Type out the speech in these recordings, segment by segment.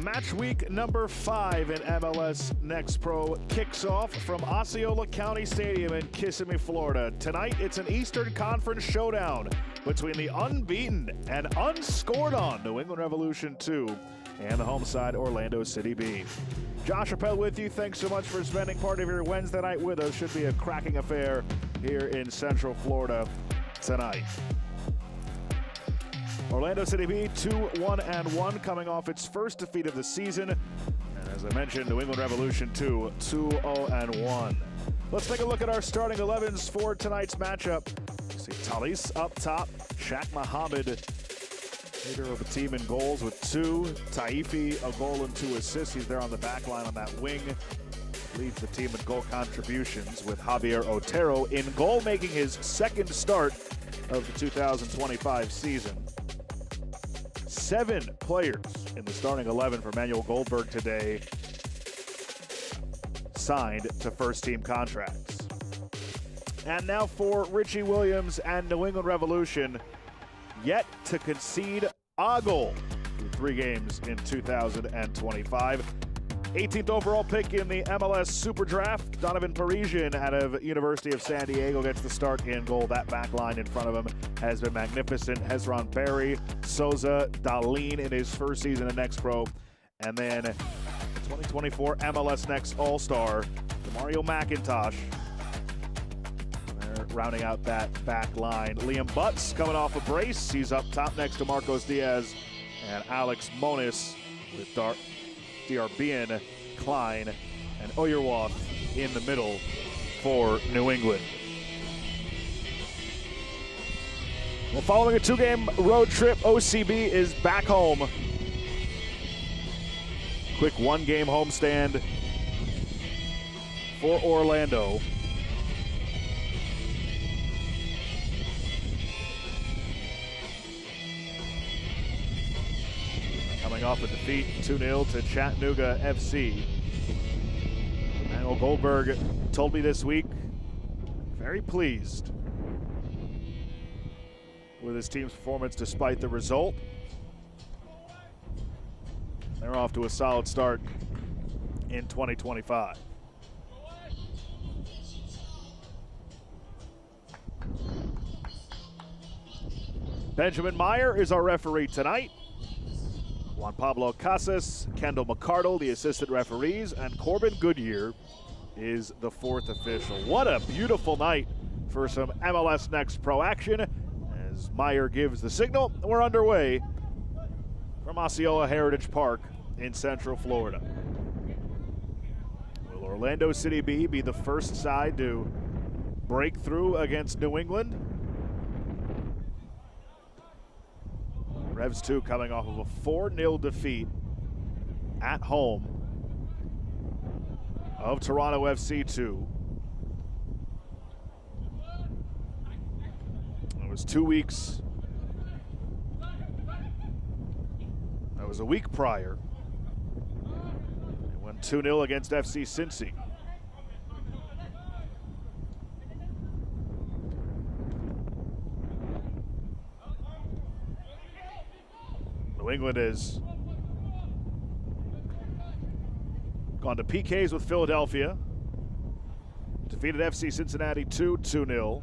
Match week number 5 in MLS Next Pro kicks off from Osceola County Stadium in Kissimmee, Florida. Tonight, it's an Eastern Conference showdown between the unbeaten and unscored on New England Revolution 2 and the home side Orlando City B. Josh Appel with you. Thanks so much for spending part of your Wednesday night with us. Should be a cracking affair here in Central Florida tonight. Orlando City B 2-1-1, coming off its first defeat of the season. And as I mentioned, New England Revolution 2 2-0-1. Let's take a look at our starting 11s for tonight's matchup. See Talis up top, Shaq Muhammad, leader of the team in goals with 2. Taifi, a goal and 2 assists. He's there on the back line on that wing. Leads the team in goal contributions with Javier Otero in goal, making his second start of the 2025 season. 7 players in the starting 11 for Manuel Goldberg today signed to first-team contracts. And now for Richie Williams and New England Revolution, yet to concede a goal through 3 games in 2025. 18th overall pick in the MLS Super Draft, Donovan Parisian out of University of San Diego gets the start in goal. That back line in front of him has been magnificent. Hezron Berry, Souza, Darlene in his first season in Next Pro. And then 2024 MLS Next All-Star, Mario McIntosh. They're rounding out that back line. Liam Butts coming off a brace. He's up top next to Marcos Diaz and Alex Monis with Diarbian, Klein, and Oyerwath in the middle for New England. Well, following a 2-game road trip, OCB is back home. Quick 1-game homestand for Orlando. Coming off a defeat 2-0 to Chattanooga FC. Manuel Goldberg told me this week, very pleased with his team's performance despite the result. They're off to a solid start in 2025. Benjamin Meyer is our referee tonight. Juan Pablo Casas, Kendall McCardle, the assistant referees, and Corbin Goodyear is the 4th official. What a beautiful night for some MLS Next Pro action. As Meyer gives the signal, we're underway from Osceola Heritage Park in Central Florida. Will Orlando City B be the first side to break through against New England? Revs 2 coming off of a 4-0 defeat at home of Toronto FC 2. It was 2 weeks. That was a week prior. They won 2-0 against FC Cincy. New England has gone to PKs with Philadelphia, defeated FC Cincinnati 2-0,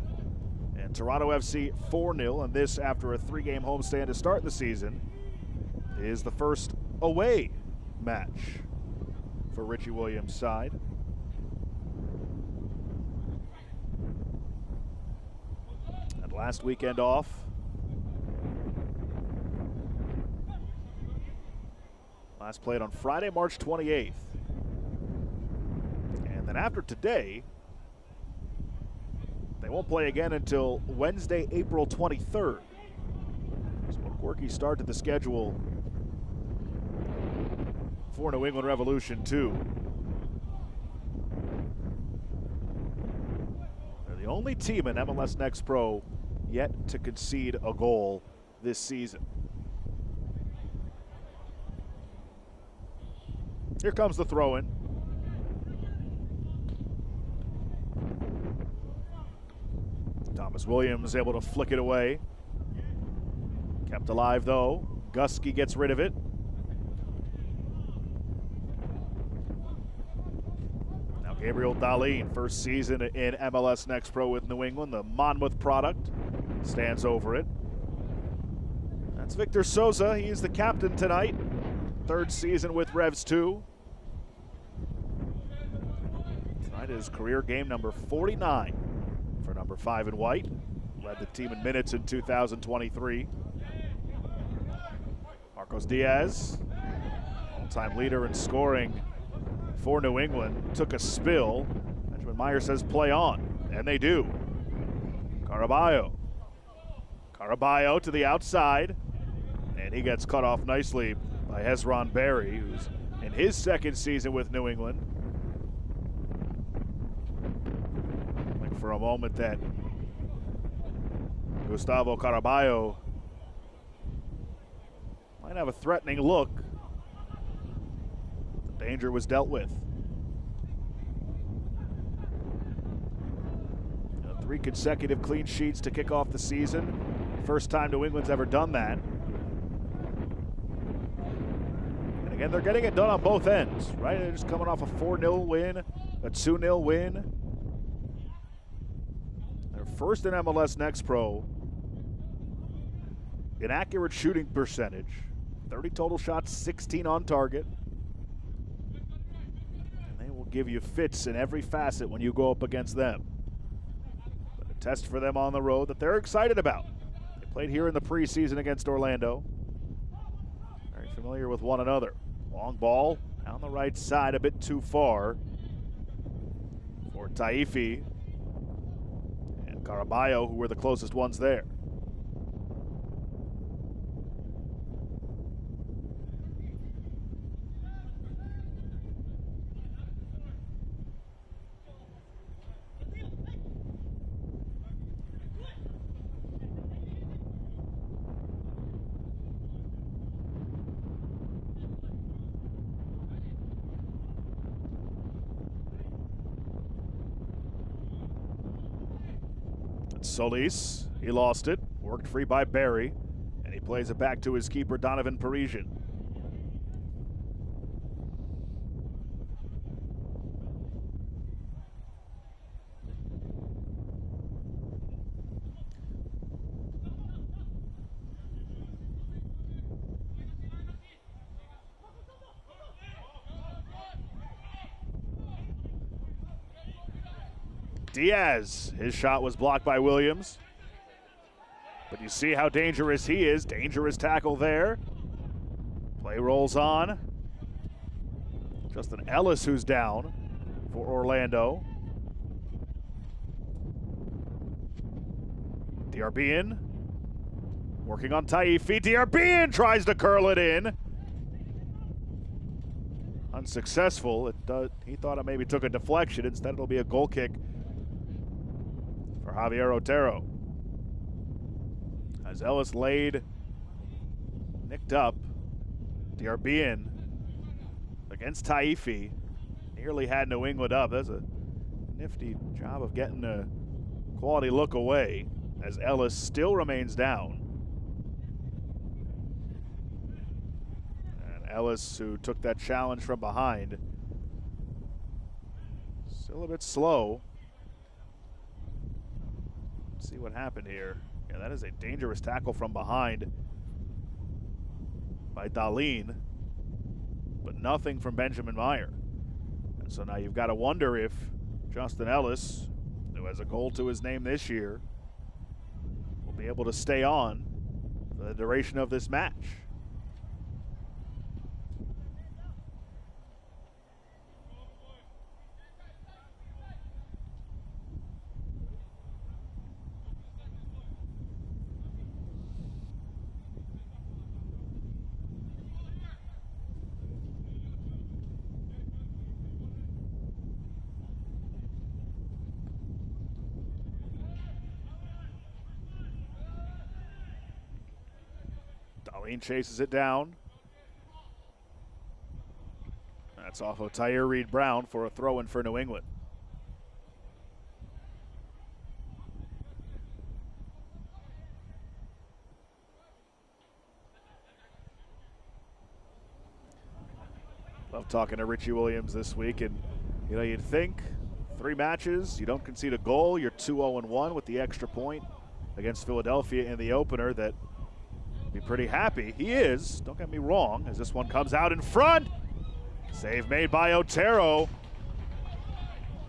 and Toronto FC 4-0, and this after a 3-game homestand to start the season is the first away match for Richie Williams' side. And last weekend off, last played on Friday, March 28th. And then after today, they won't play again until Wednesday, April 23rd. So a quirky start to the schedule for New England Revolution 2. They're the only team in MLS Next Pro yet to concede a goal this season. Here comes the throw-in. Thomas Williams able to flick it away. Kept alive though. Gusky gets rid of it. Now Gabriel Dahlin, first season in MLS Next Pro with New England. The Monmouth product stands over it. That's Victor Souza. He is the captain tonight. Third season with Revs 2. Tonight is career game number 49 for number 5 in white. Led the team in minutes in 2023. Marcos Diaz, all-time leader in scoring for New England, took a spill. Benjamin Meyer says play on, and they do. Caraballo to the outside, and he gets cut off nicely by Hezron Berry, who's in his second season with New England. Like for a moment that Gustavo Caraballo might have a threatening look. The danger was dealt with. 3 consecutive clean sheets to kick off the season. First time New England's ever done that. And again, they're getting it done on both ends, right? They're just coming off a 4-0 win, a 2-0 win. They're first in MLS Next Pro in accurate shooting percentage. 30 total shots, 16 on target. And they will give you fits in every facet when you go up against them. But a test for them on the road that they're excited about. They played here in the preseason against Orlando. Very familiar with one another. Long ball down the right side, a bit too far for Taifi and Caraballo, who were the closest ones there. Solis, he lost it, worked free by Barry, and he plays it back to his keeper, Donovan Parisian. Diaz, his shot was blocked by Williams. But you see how dangerous he is. Dangerous tackle there. Play rolls on. Justin Ellis who's down for Orlando. Diarbian working on Taifi. Diarbian tries to curl it in. Unsuccessful. He thought it maybe took a deflection. Instead it'll be a goal kick for Javier Otero. As Ellis laid, nicked up, Diarbian against Taifi nearly had New England up. That's a nifty job of getting a quality look away as Ellis still remains down. And Ellis, who took that challenge from behind, still a bit slow. Let's see what happened here. Yeah, that is a dangerous tackle from behind by Dahlin, but nothing from Benjamin Meyer. And so now you've got to wonder if Justin Ellis, who has a goal to his name this year, will be able to stay on for the duration of this match. Dahlin chases it down. That's off of Tyre Reed-Brown for a throw-in for New England. Love talking to Richie Williams this week, and you know, you'd think 3 matches, you don't concede a goal, you're 2-0-1 with the extra point against Philadelphia in the opener, that be pretty happy. He is, don't get me wrong, as this one comes out in front. Save made by Otero.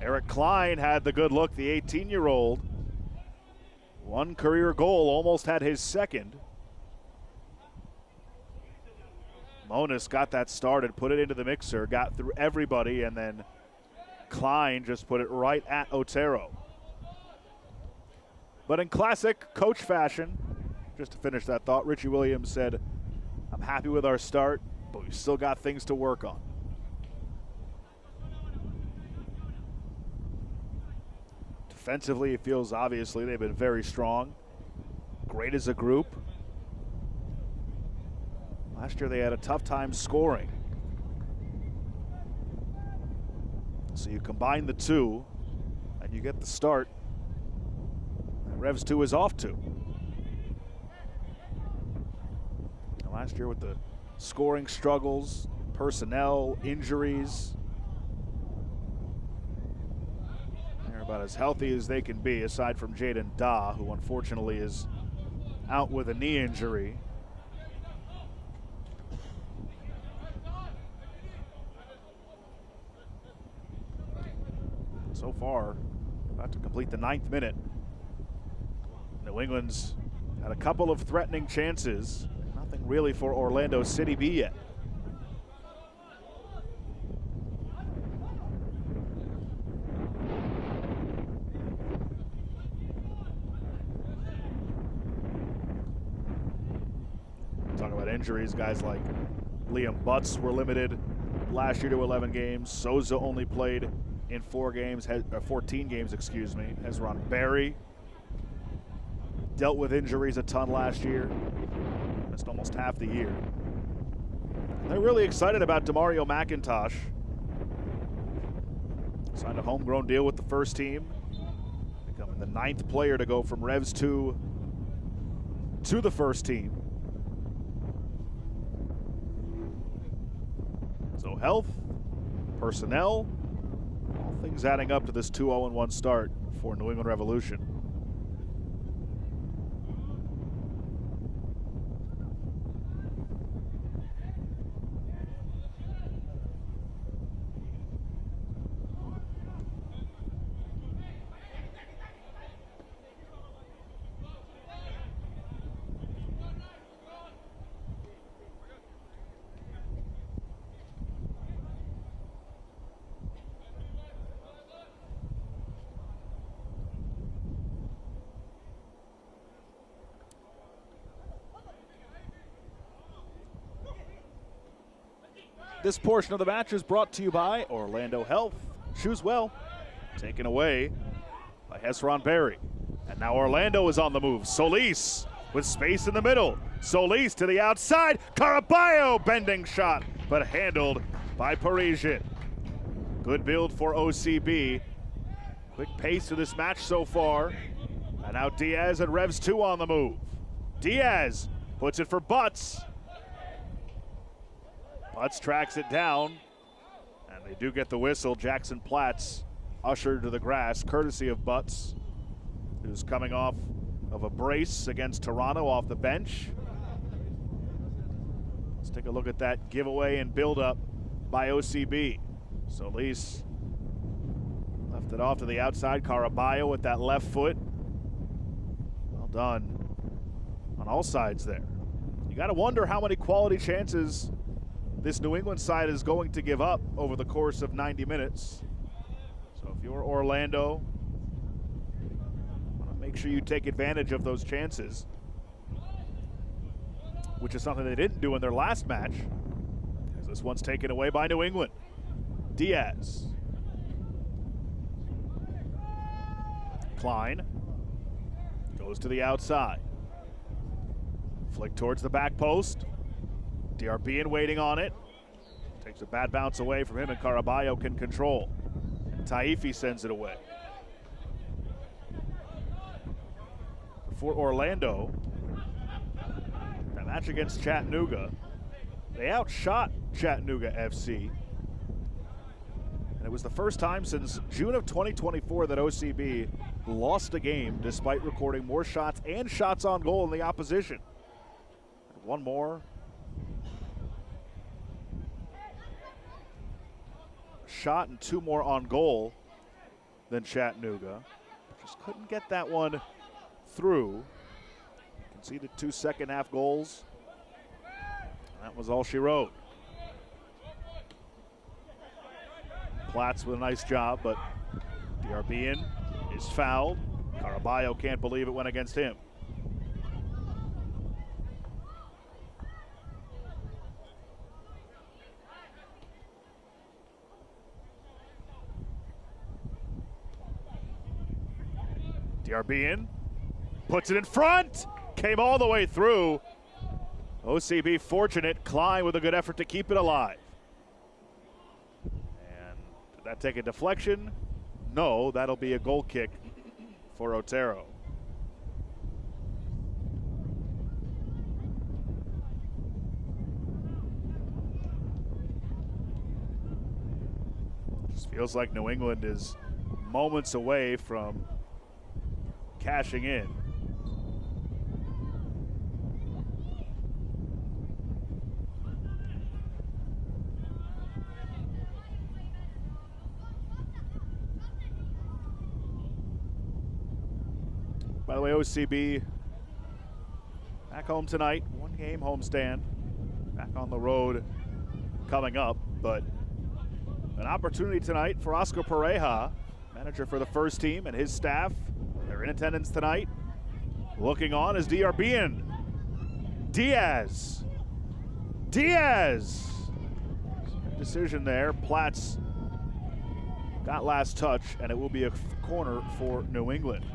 Eric Klein had the good look, the 18-year-old. 1 career goal, almost had his second. Monas got that started, put it into the mixer, got through everybody, and then Klein just put it right at Otero. But in classic coach fashion, just to finish that thought, Richie Williams said, "I'm happy with our start, but we've still got things to work on." Defensively, it feels obviously they've been very strong. Great as a group. Last year they had a tough time scoring. So you combine the two, and you get the start that Revs 2 is off to. And last year with the scoring struggles, personnel, injuries, they're about as healthy as they can be, aside from Jaden Daw, who unfortunately is out with a knee injury. So far, about to complete the 9th minute. New England's had a couple of threatening chances. Nothing really for Orlando City B yet. Talk about injuries, guys like Liam Butts were limited last year to 11 games. Souza only played in 14 games, excuse me. Hezron Berry dealt with injuries a ton last year. Missed almost half the year. And they're really excited about Demario McIntosh. Signed a homegrown deal with the first team, becoming the 9th player to go from Revs 2 to the first team. So health, personnel, all things adding up to this 2-0-1 start for New England Revolution. This portion of the match is brought to you by Orlando Health. Choose well. Taken away by Hezron Berry. And now Orlando is on the move. Solis with space in the middle. Solis to the outside. Caraballo bending shot, but handled by Parisian. Good build for OCB. Quick pace to this match so far. And now Diaz and Revs 2 on the move. Diaz puts it for Butts. Butts tracks it down, and they do get the whistle. Jackson Platts ushered to the grass, courtesy of Butts, who's coming off of a brace against Toronto off the bench. Let's take a look at that giveaway and build-up by OCB. Solis left it off to the outside. Caraballo with that left foot. Well done on all sides there. You got to wonder how many quality chances this New England side is going to give up over the course of 90 minutes. So if you're Orlando, want to make sure you take advantage of those chances, which is something they didn't do in their last match, because this one's taken away by New England. Diaz. Klein goes to the outside. Flick towards the back post. DRB waiting on it. Takes a bad bounce away from him, and Caraballo can control. Taifi sends it away. For Orlando, that match against Chattanooga, they outshot Chattanooga FC It was the first time since June of 2024 that OCB lost a game despite recording more shots and shots on goal in the opposition. One more. Shot and 2 more on goal than Chattanooga. Just couldn't get that one through. Conceded 2 second-half goals. That was all she wrote. Platts with a nice job, but Diarbian is fouled. Caraballo can't believe it went against him. Diarbian puts it in front, came all the way through. OCB fortunate, Klein with a good effort to keep it alive. And did that take a deflection? No, that'll be a goal kick for Otero. Just feels like New England is moments away from cashing in. By the way, OCB back home tonight, 1 game homestand, back on the road coming up, but an opportunity tonight for Oscar Pareja, manager for the first team, and his staff. They're in attendance tonight. Looking on is Diarbian. Diaz. Decision there. Platts got last touch, and it will be a corner for New England.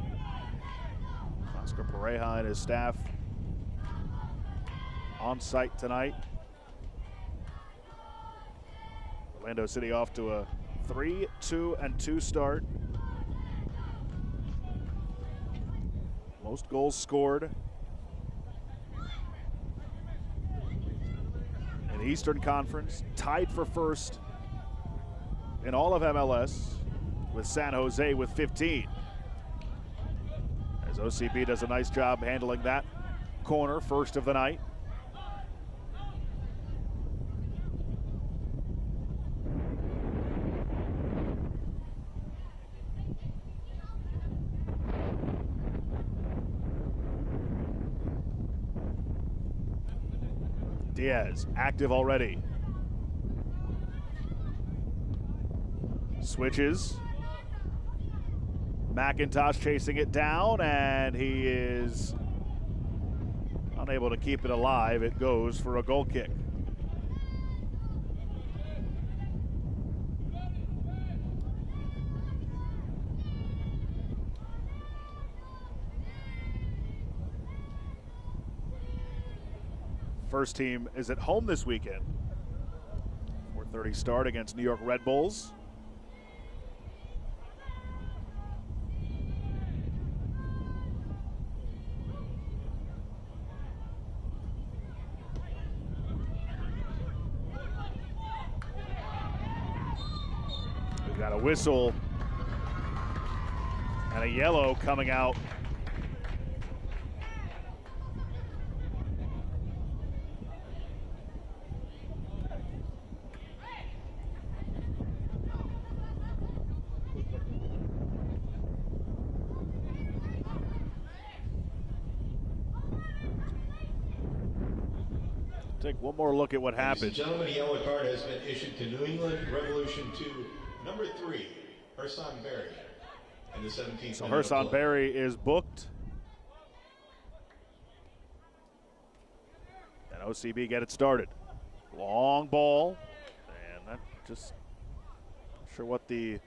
Oscar Pareja and his staff on site tonight. Orlando City off to a 3-2-2 start. Most goals scored in the Eastern Conference, tied for first in all of MLS with San Jose with 15. As OCB does a nice job handling that corner, first of the night. Diaz, active already. Switches. McIntosh chasing it down, and he is unable to keep it alive. It goes for a goal kick. First team is at home this weekend. 4:30 start against New York Red Bulls. We've got a whistle and a yellow coming out. Take one more look at what happened. Ladies and gentlemen, a yellow card has been issued to New England Revolution 2, number 3, Herson Berry, in the 17th. So Herson Berry is booked. And OCB get it started. Long ball, and that just not sure what the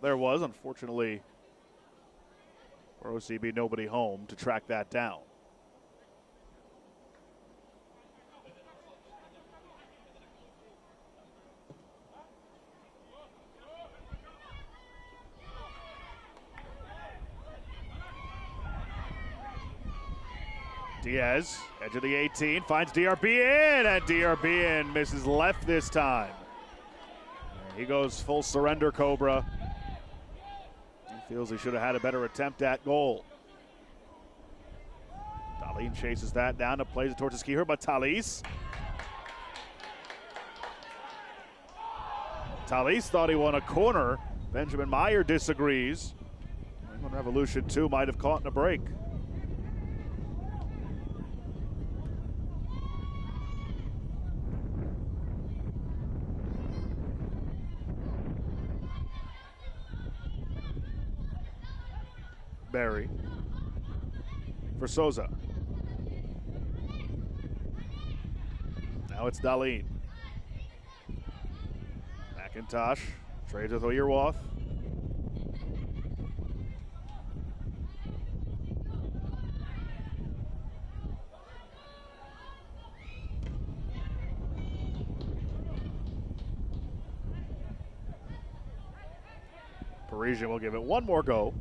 there was. Unfortunately, for OCB, nobody home to track that down. Diaz, edge of the 18, finds DRB in, and DRB in, misses left this time. And he goes full surrender, Cobra. He feels he should have had a better attempt at goal. Darlene chases that down and plays it towards his keeper, but Thalys thought he won a corner. Benjamin Meyer disagrees. England Revolution 2 might have caught in a break. Barry for Souza. Now it's Darlene. McIntosh trades with Oyerwoth. Parisian will give it one more go.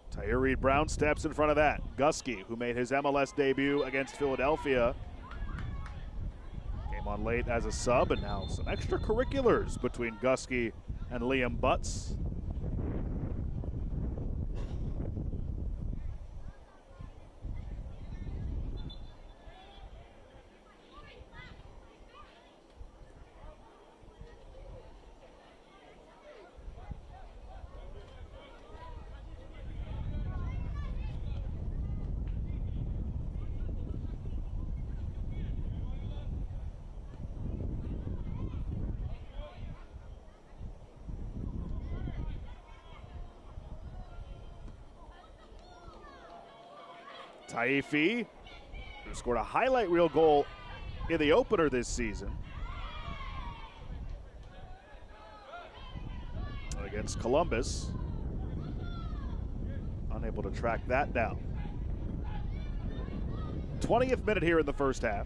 Tyre Reed Brown steps in front of that. Gusky, who made his MLS debut against Philadelphia, came on late as a sub, and now some extracurriculars between Gusky and Liam Butts. Taifi, who scored a highlight reel goal in the opener this season against Columbus. Unable to track that down. 20th minute here in the first half.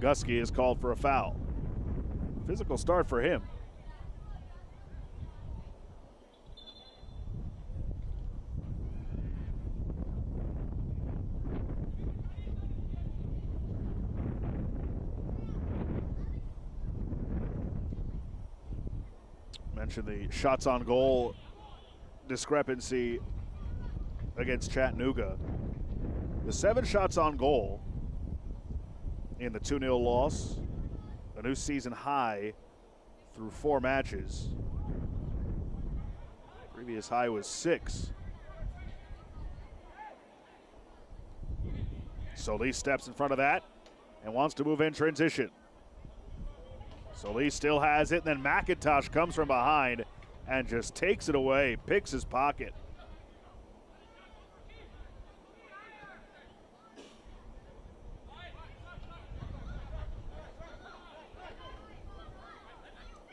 Gusky is called for a foul. Physical start for him. Mentioned the shots on goal discrepancy against Chattanooga. The 7 shots on goal in the 2-0 loss, a new season high through 4 matches. Previous high was 6. Solis steps in front of that and wants to move in transition. Solis still has it, and then McIntosh comes from behind and just takes it away, picks his pocket.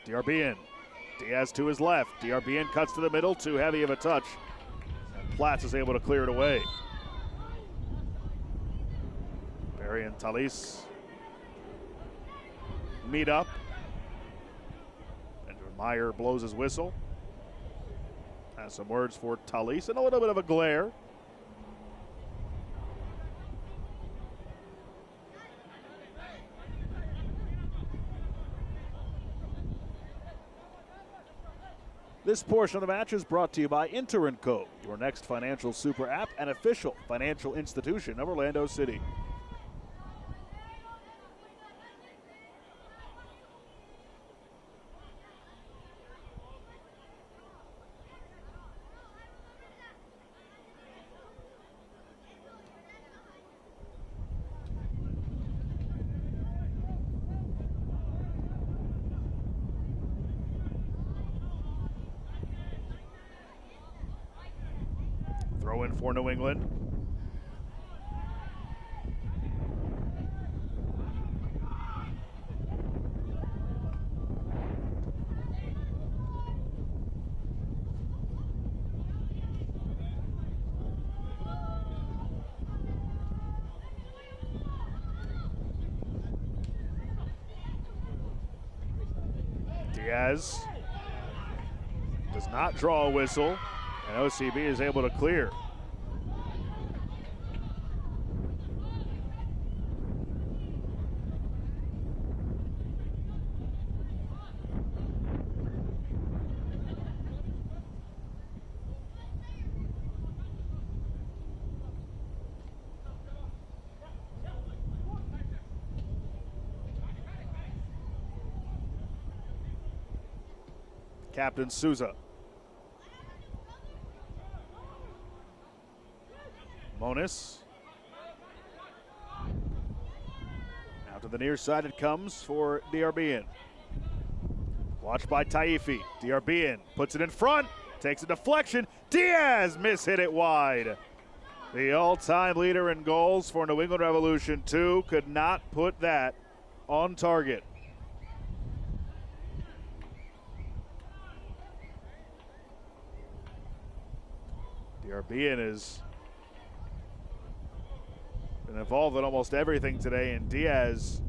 DRB in. Diaz to his left. DRB in cuts to the middle. Too heavy of a touch. And Platts is able to clear it away. Barry and Thalys meet up. Benjamin Meyer blows his whistle. Has some words for Thalys and a little bit of a glare. This portion of the match is brought to you by Inter & Co., your next financial super app and official financial institution of Orlando City. Throw in for New England. Diaz does not draw a whistle, and OCB is able to clear. Captain Souza. Monis. Now to the near side it comes for DRBN. Watched by Taifi. DRBN puts it in front, takes a deflection. Diaz hit it wide. The all-time leader in goals for New England Revolution 2 could not put that on target. DRBN has been involved in almost everything today, and Diaz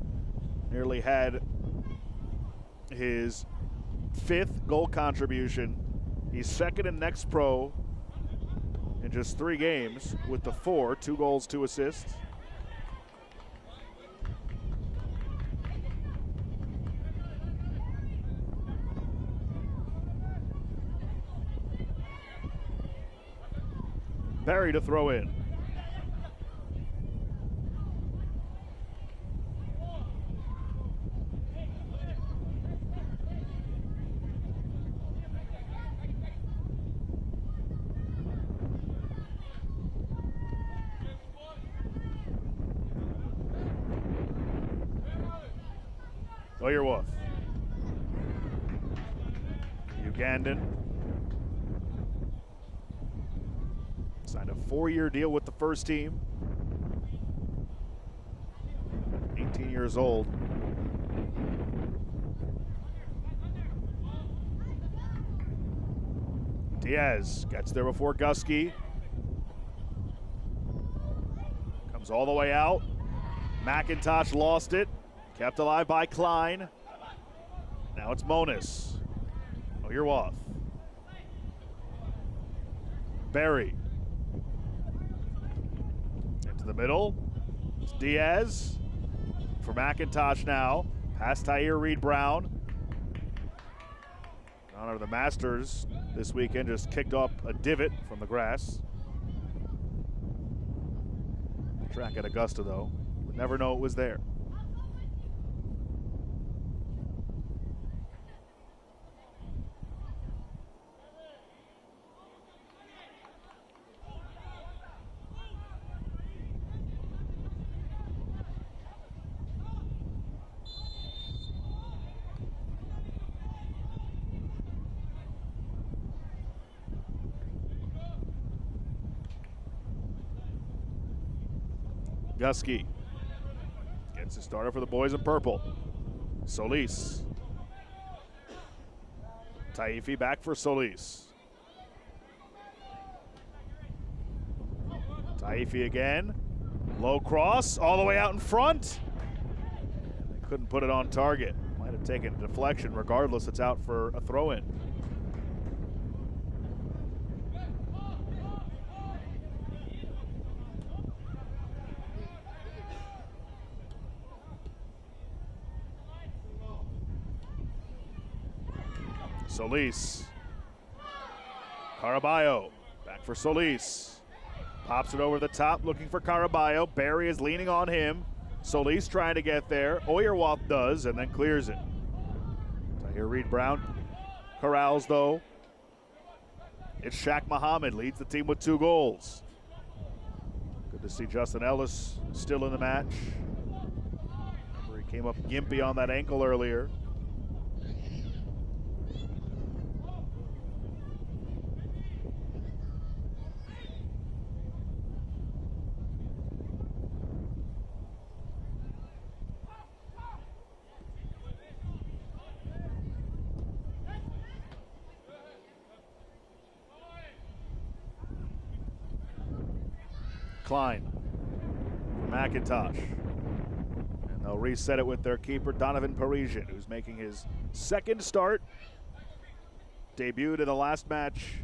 nearly had his 5th goal contribution. He's 2nd in Next Pro in just 3 games with the 4, 2 goals, 2 assists. Barry to throw in. Oyerwolf. Ugandan. Signed a 4-year deal with the first team. 18 years old. Diaz gets there before Gusky. Comes all the way out. McIntosh lost it. Kept alive by Klein. Now it's Monis. Oyerwolf. Barry. Into the middle. It's Diaz for McIntosh now. Past Tyre Reed-Brown. In honor of the Masters this weekend, just kicked up a divot from the grass. Track at Augusta, though. Would never know it was there. Gusky gets a starter for the boys in purple. Solis. Taifi back for Solis. Taifi again. Low cross all the way out in front. They couldn't put it on target. Might have taken a deflection. Regardless, it's out for a throw-in. Solis. Caraballo back for Solis. Pops it over the top looking for Caraballo. Barry is leaning on him. Solis trying to get there. Oyerwolf does and then clears it. Tyre Reed-Brown corrals though. It's Shaq Muhammad, leads the team with 2 goals. Good to see Justin Ellis still in the match. Remember he came up gimpy on that ankle earlier. Klein. McIntosh. And they'll reset it with their keeper, Donovan Parisian, who's making his second start. Debuted in the last match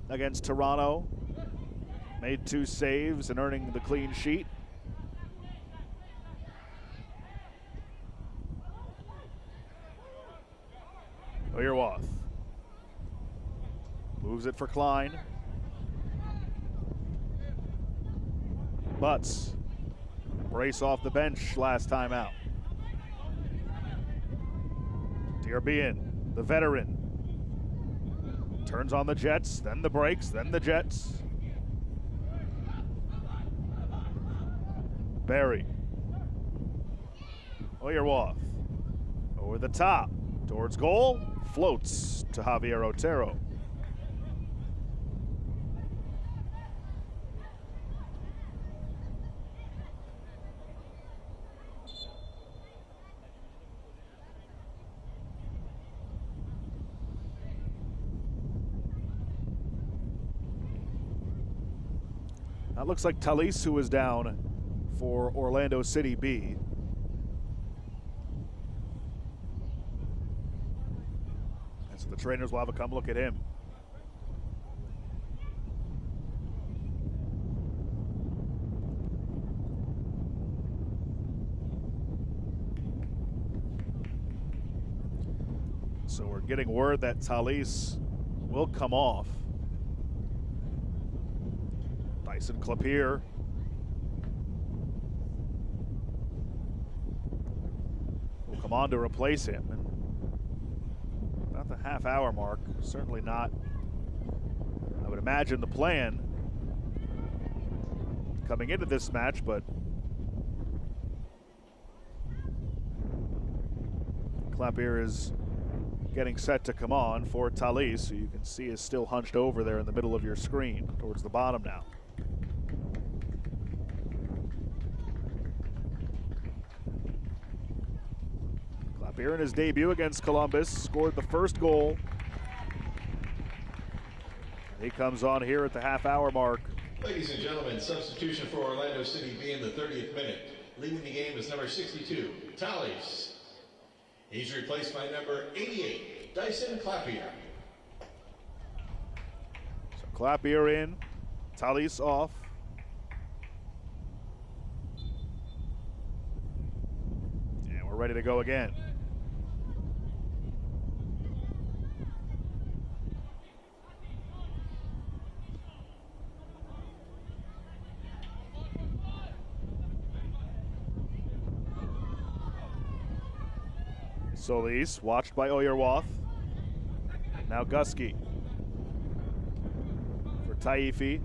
against Toronto. Made 2 saves and earning the clean sheet. Oyerwath moves it for Klein. Butts, brace off the bench last time out. Dierbian, the veteran, turns on the Jets, then the brakes, then the Jets. Barry. Oyerwath over the top towards goal, floats to Javier Otero. That looks like Talise, who is down for Orlando City B. And so the trainers will have a come look at him. So we're getting word that Talise will come off. Dyson Clapier will come on to replace him. And about the half-hour mark, certainly not, I would imagine, the plan coming into this match, but Clapier is getting set to come on for Talise, who you can see is still hunched over there in the middle of your screen, towards the bottom now. Clapier in his debut against Columbus scored the first goal. And he comes on here at the half-hour mark. Ladies and gentlemen, substitution for Orlando City B in the 30th minute. Leading the game is number 62, Talise. He's replaced by number 88, Dyson Clapier. So Clapier in, Talise off. And we're ready to go again. Solis, watched by Oyerwath. Now Gusky for Taifi.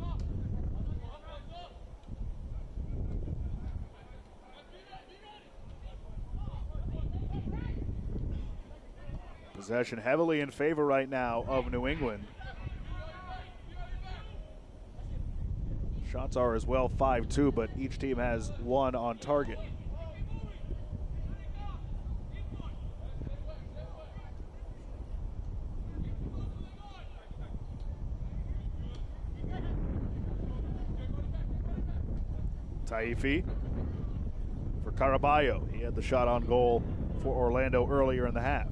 Possession heavily in favor right now of New England. Shots are as well 5-2, but each team has one on target. Taifi for Caraballo. He had the shot on goal for Orlando earlier in the half.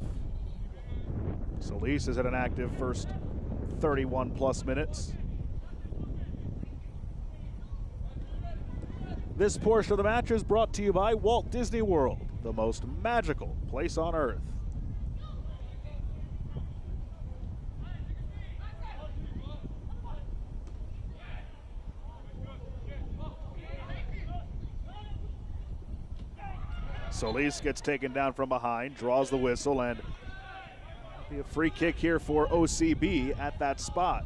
Solis is at an active first 31 plus minutes. This portion of the match is brought to you by Walt Disney World, the most magical place on earth. Solis gets taken down from behind, draws the whistle, and be a free kick here for OCB at that spot.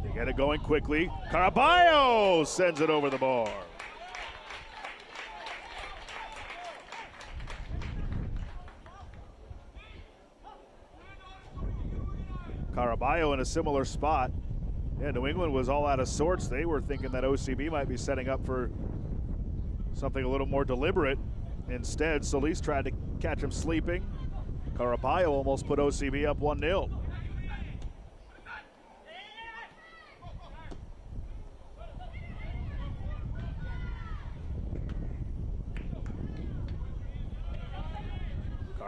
They get it going quickly. Caraballo sends it over the bar. Caraballo in a similar spot. Yeah, New England was all out of sorts. They were thinking that OCB might be setting up for something a little more deliberate. Instead, Solis tried to catch him sleeping. Caraballo almost put OCB up 1-0.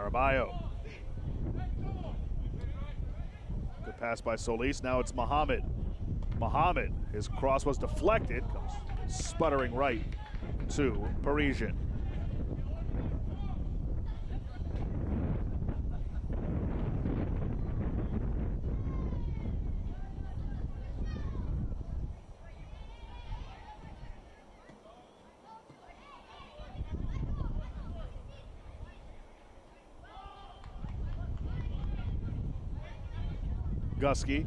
Caraballo. Good pass by Solis. Now it's Muhammad. Muhammad, his cross was deflected. Comes sputtering right to Parisian. Gusky.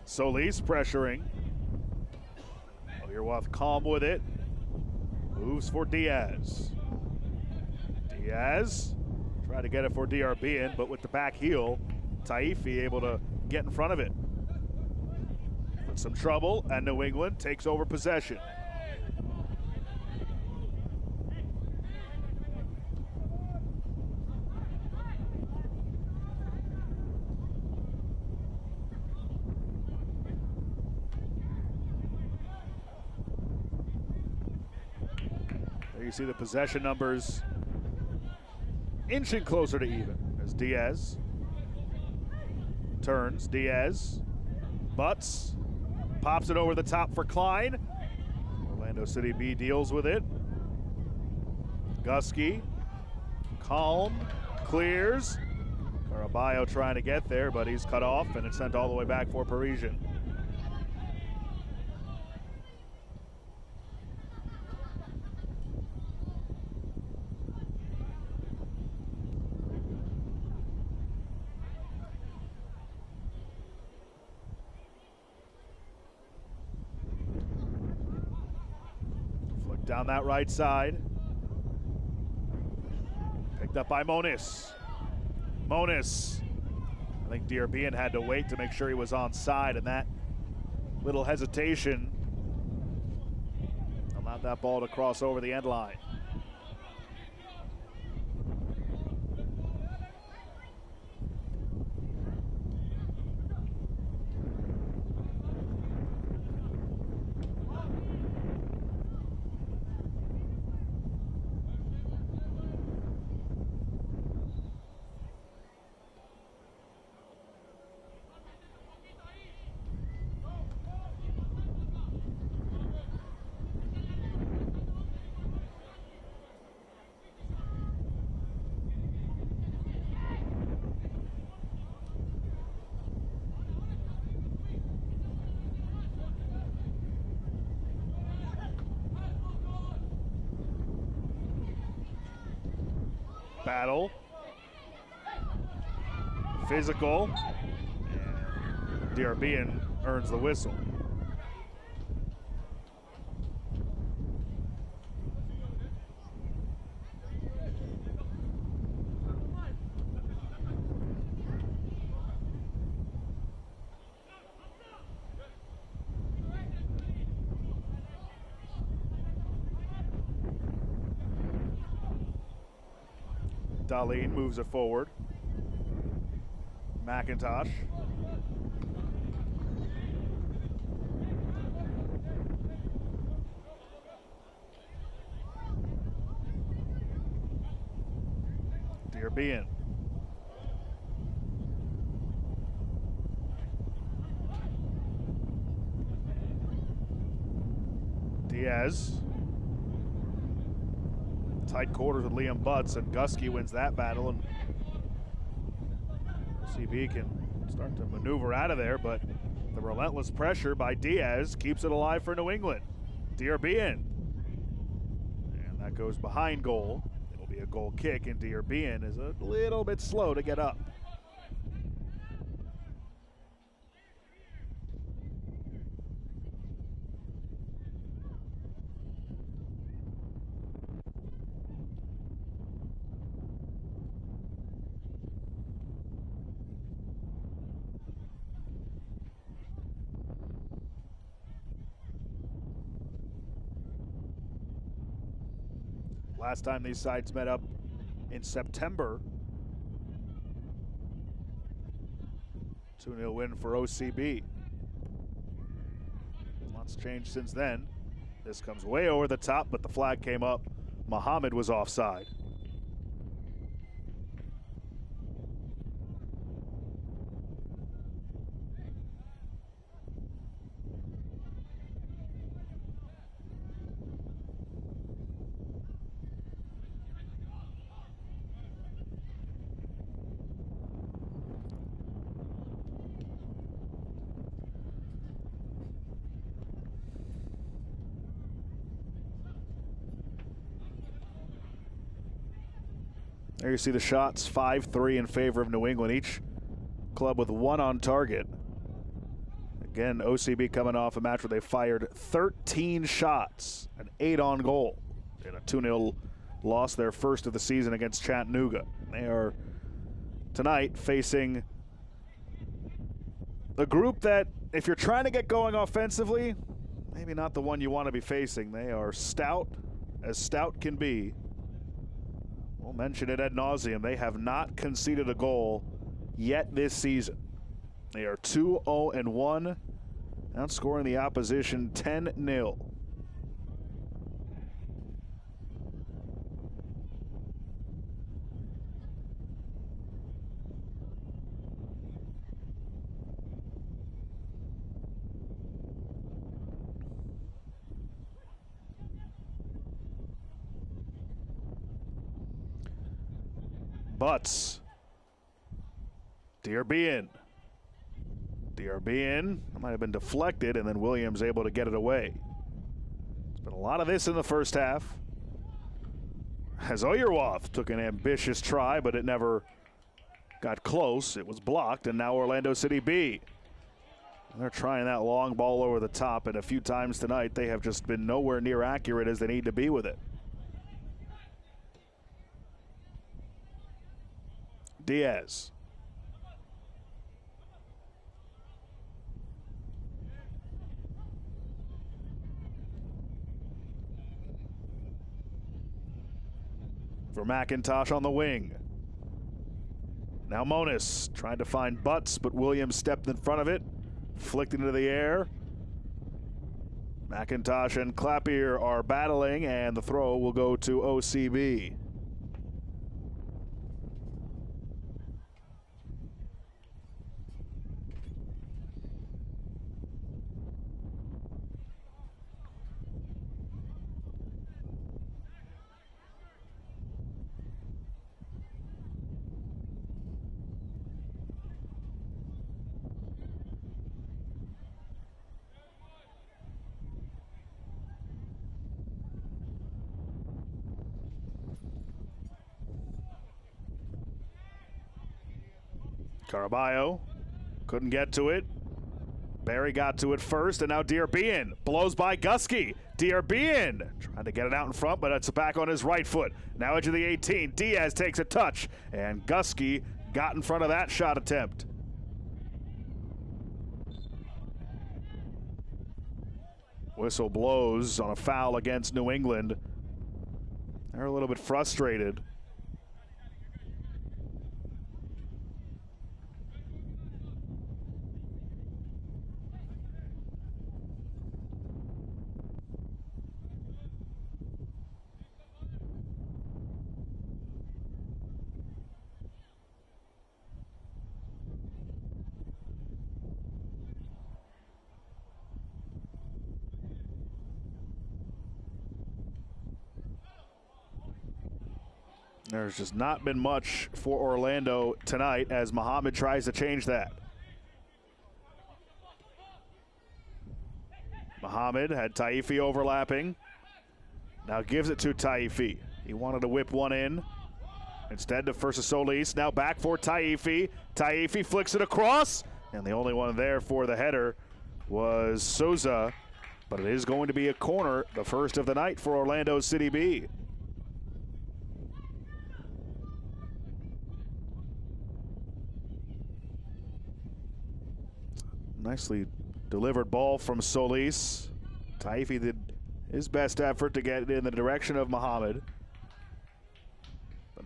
Solis pressuring. Oyerwath calm with it. Moves for Diaz. Diaz tried to get it for DRB, but with the back heel, Taifi able to get in front of it. With some trouble, and New England takes over possession. There you see the possession numbers inching closer to even as Diaz turns. Diaz butts, pops it over the top for Klein. Orlando City B deals with it. Gusky, calm, clears. Caraballo trying to get there, but he's cut off, and it's sent all the way back for Parisian. Down that right side. Picked up by Moniz. Moniz. I think DRB had to wait to make sure he was onside, and that little hesitation allowed that ball to cross over the end line. Battle. Physical. And DRB earns the whistle. Darlene moves it forward. McIntosh. DRB. Diaz. Tight quarters with Liam Butts, and Gusky wins that battle, and CB can start to maneuver out of there, but the relentless pressure by Diaz keeps it alive for New England. DRB and that goes behind goal. It'll be a goal kick, and DRB is a little bit slow to get up. Last time these sides met up in September. 2-0 win for OCB. Lots changed since then. This comes way over the top, but the flag came up. Muhammad was offside. There you see the shots, 5-3 in favor of New England, each club with 1 on target. Again, OCB coming off a match where they fired 13 shots and 8 on goal in a 2-0 loss, their first of the season against Chattanooga. They are tonight facing a group that, if you're trying to get going offensively, maybe not the one you want to be facing. They are stout as stout can be. We'll mention it ad nauseum. They have not conceded a goal yet this season. They are 2-0-1, outscoring the opposition 10-0. Butts. DRB in. That might have been deflected, and then Williams able to get it away. There's been a lot of this in the first half. As Oyerwoth took an ambitious try, but it never got close. It was blocked, and now Orlando City B. They're trying that long ball over the top, and a few times tonight they have just been nowhere near accurate as they need to be with it. Diaz. For McIntosh on the wing. Now Monis trying to find Butts, but Williams stepped in front of it, flicked into the air. McIntosh and Clappier are battling, and the throw will go to OCB. Caraballo couldn't get to it. Barry got to it first, and now Dierbian blows by Gusky. Dierbian trying to get it out in front, but it's back on his right foot. Now edge of the 18. Diaz takes a touch, and Gusky got in front of that shot attempt. Whistle blows on a foul against New England. They're a little bit frustrated. There's just not been much for Orlando tonight as Muhammad tries to change that. Muhammad had Taifi overlapping. Now gives it to Taifi. He wanted to whip one in. Instead to Versa Solis. Now back for Taifi. Taifi flicks it across. And the only one there for the header was Souza. But it is going to be a corner, the first of the night for Orlando City B. Nicely delivered ball from Solis. Taifi did his best effort to get it in the direction of Muhammad.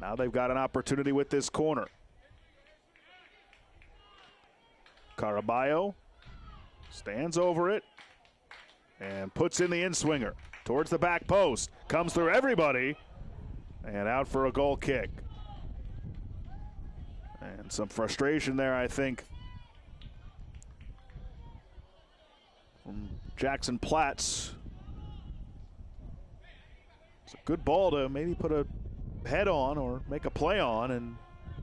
Now they've got an opportunity with this corner. Caraballo stands over it and puts in the in-swinger towards the back post. Comes through everybody and out for a goal kick. And some frustration there, I think, from Jackson Platts. It's a good ball to maybe put a head on or make a play on, and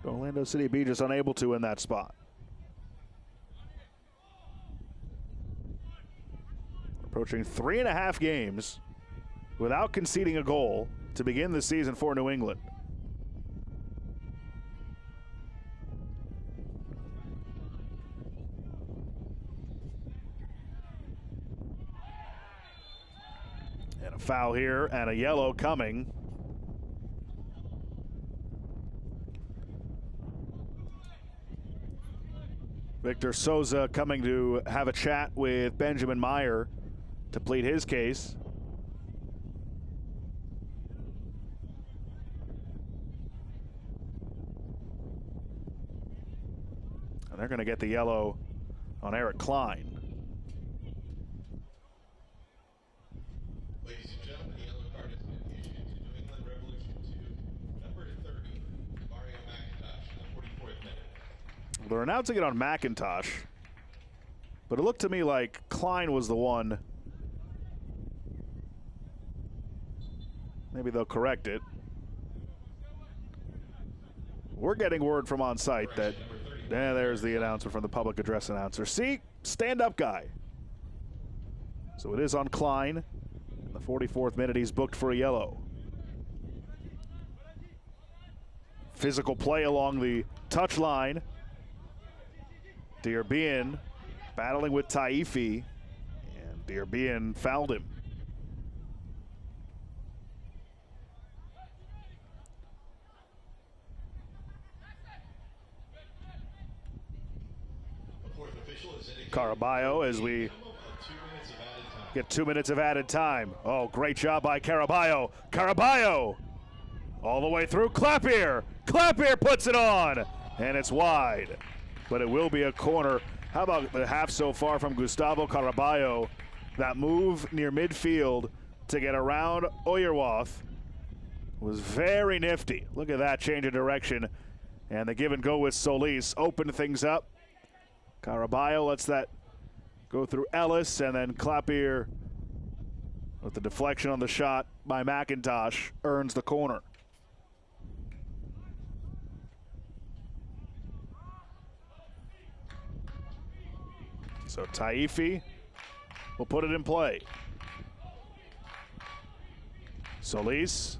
Orlando City B just unable to in that spot. Approaching 3.5 games without conceding a goal to begin the season for New England. And a foul here and a yellow coming. Victor Souza coming to have a chat with Benjamin Meyer to plead his case. And they're going to get the yellow on Eric Klein. Ladies and gentlemen, the yellow card has been issued to New England Revolution 2, number 30, Mario McIntosh, in the 44th minute. They're announcing it on McIntosh, but it looked to me like Klein was the one. Maybe they'll correct it. We're getting word from on site that, there's the announcement from the public address announcer. See, stand-up guy. So it is on Klein. In the 44th minute, he's booked for a yellow. Physical play along the touch line. Diarbian battling with Taifi, and Diarbian fouled him. Caraballo as we get 2 minutes of added time. Oh, great job by Caraballo. Caraballo all the way through. Clapier. Clapier puts it on, and it's wide. But it will be a corner. How about the half so far from Gustavo Caraballo? That move near midfield to get around Oyerwath was very nifty. Look at that change of direction. And the give and go with Solis opened things up. Caraballo lets that go through Ellis, and then Clapier, with the deflection on the shot by McIntosh, earns the corner. So Taifi will put it in play. Solis.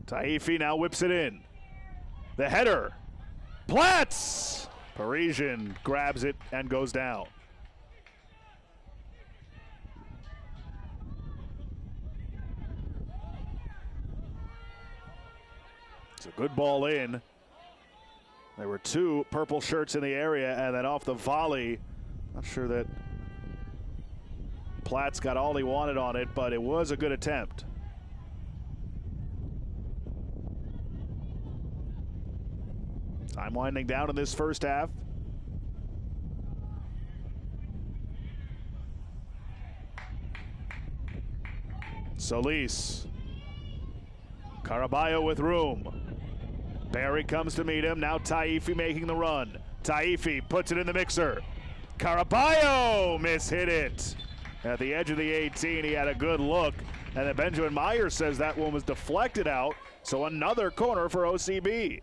Taifi now whips it in. The header. Platts! Parisian grabs it and goes down. It's a good ball in. There were two purple shirts in the area, and then off the volley, not sure that Platts got all he wanted on it, but it was a good attempt. Time winding down in this first half. Solis. Caraballo with room. Barry comes to meet him. Now Taifi making the run. Taifi puts it in the mixer. Caraballo mishit it. At the edge of the 18, he had a good look. And then Benjamin Meyer says that one was deflected out. So another corner for OCB.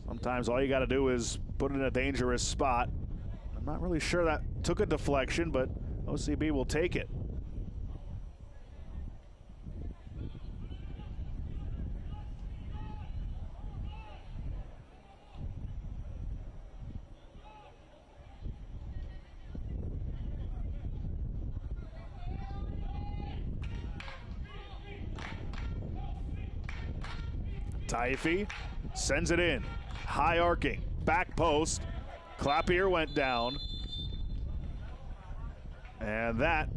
Sometimes all you got to do is put it in a dangerous spot. I'm not really sure that took a deflection, but OCB will take it. Taifi sends it in. High arcing, back post. Clapier went down. And that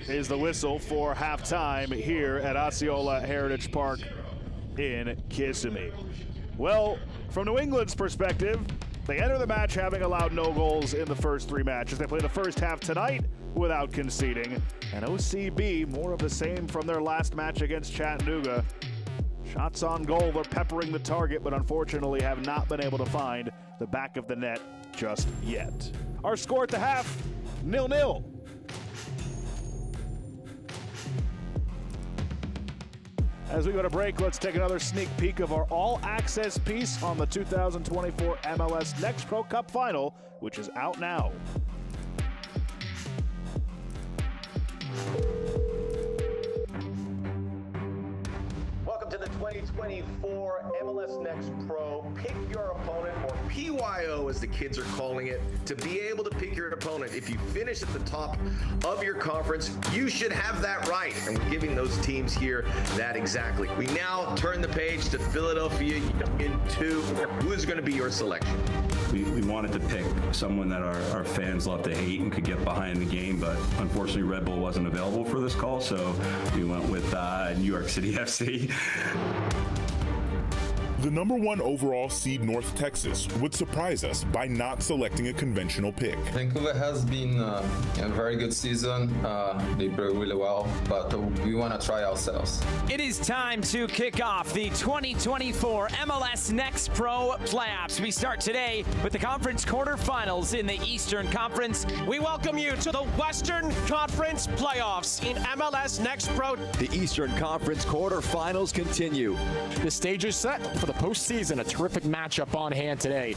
is the whistle for halftime here at Osceola Heritage Park in Kissimmee. Well, from New England's perspective, they enter the match having allowed no goals in the first 3 matches. They play the first half tonight without conceding. And OCB, more of the same from their last match against Chattanooga. Shots on goal, they're peppering the target, but unfortunately have not been able to find the back of the net just yet. Our score at the half, 0-0. As we go to break, let's take another sneak peek of our all-access piece on the 2024 MLS NEXT Pro Cup Final, which is out now. Welcome to the 2024 MLS NEXT Pro Pick Your Opponent, or PYO as the kids are calling it. To be able to pick your opponent, if you finish at the top of your conference, you should have that right. And we're giving those teams here that exactly. We now turn the page to Philadelphia Union 2. Who is going to be your selection? We wanted to pick someone that our fans love to hate and could get behind the game, but unfortunately Red Bull wasn't available for this call, so we went with New York City FC. The #1 overall seed North Texas would surprise us by not selecting a conventional pick. Vancouver has been a very good season. They play really well, but we want to try ourselves. It is time to kick off the 2024 MLS NEXT Pro playoffs. We start today with the conference quarterfinals in the Eastern Conference. We welcome you to the Western Conference playoffs in MLS NEXT Pro. The Eastern Conference quarterfinals continue. The stage is set for the postseason. A terrific matchup on hand today.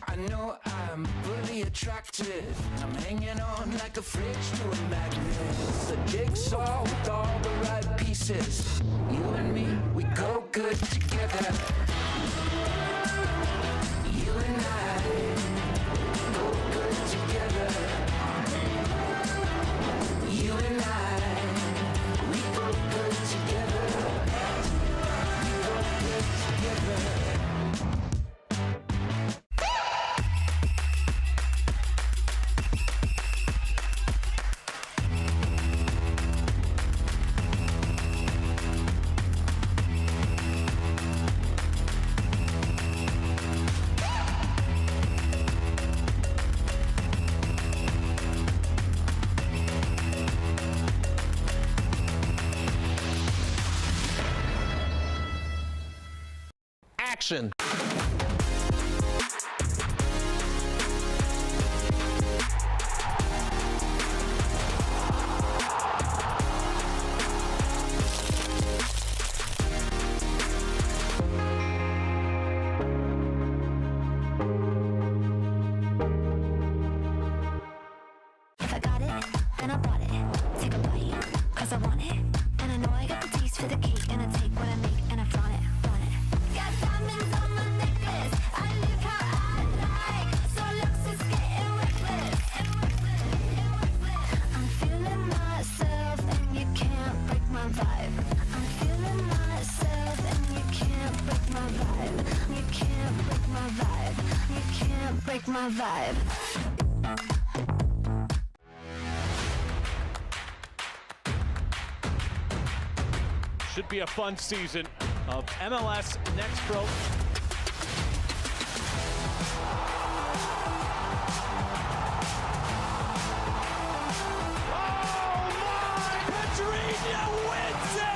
I know I'm fully attracted. I'm hanging on like a fridge to a magnet. It's a jigsaw with all the right pieces. You and me, we go good together. You and I go good together. You and I, we go good together. We go good together. Action. If I got it, then I bought it. Take a bite, cause I want it. And I know I got the taste for the cake. And I take what I make and I flaunt it, flaunt it. Got diamonds on my necklace. I live how I like. So looks is getting reckless. I'm feeling myself and you can't break my vibe. I'm feeling myself and you can't break my vibe. You can't break my vibe. You can't break my vibe. Should be a fun season of MLS NEXT Pro. Oh my! Pedrinho wins it!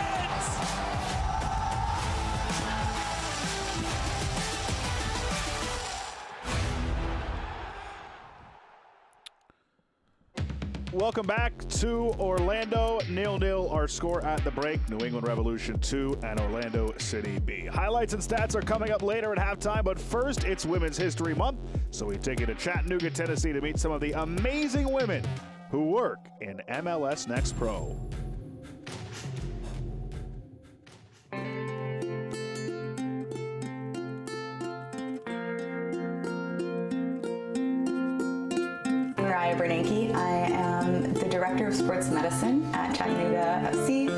Welcome back to Orlando. 0-0 our score at the break. New England Revolution 2 and Orlando City B. Highlights and stats are coming up later at halftime, but first it's Women's History Month, so we take you to Chattanooga, Tennessee to meet some of the amazing women who work in MLS NEXT Pro. Mariah Bernanke. I am the Director of Sports Medicine at Chattanooga FC.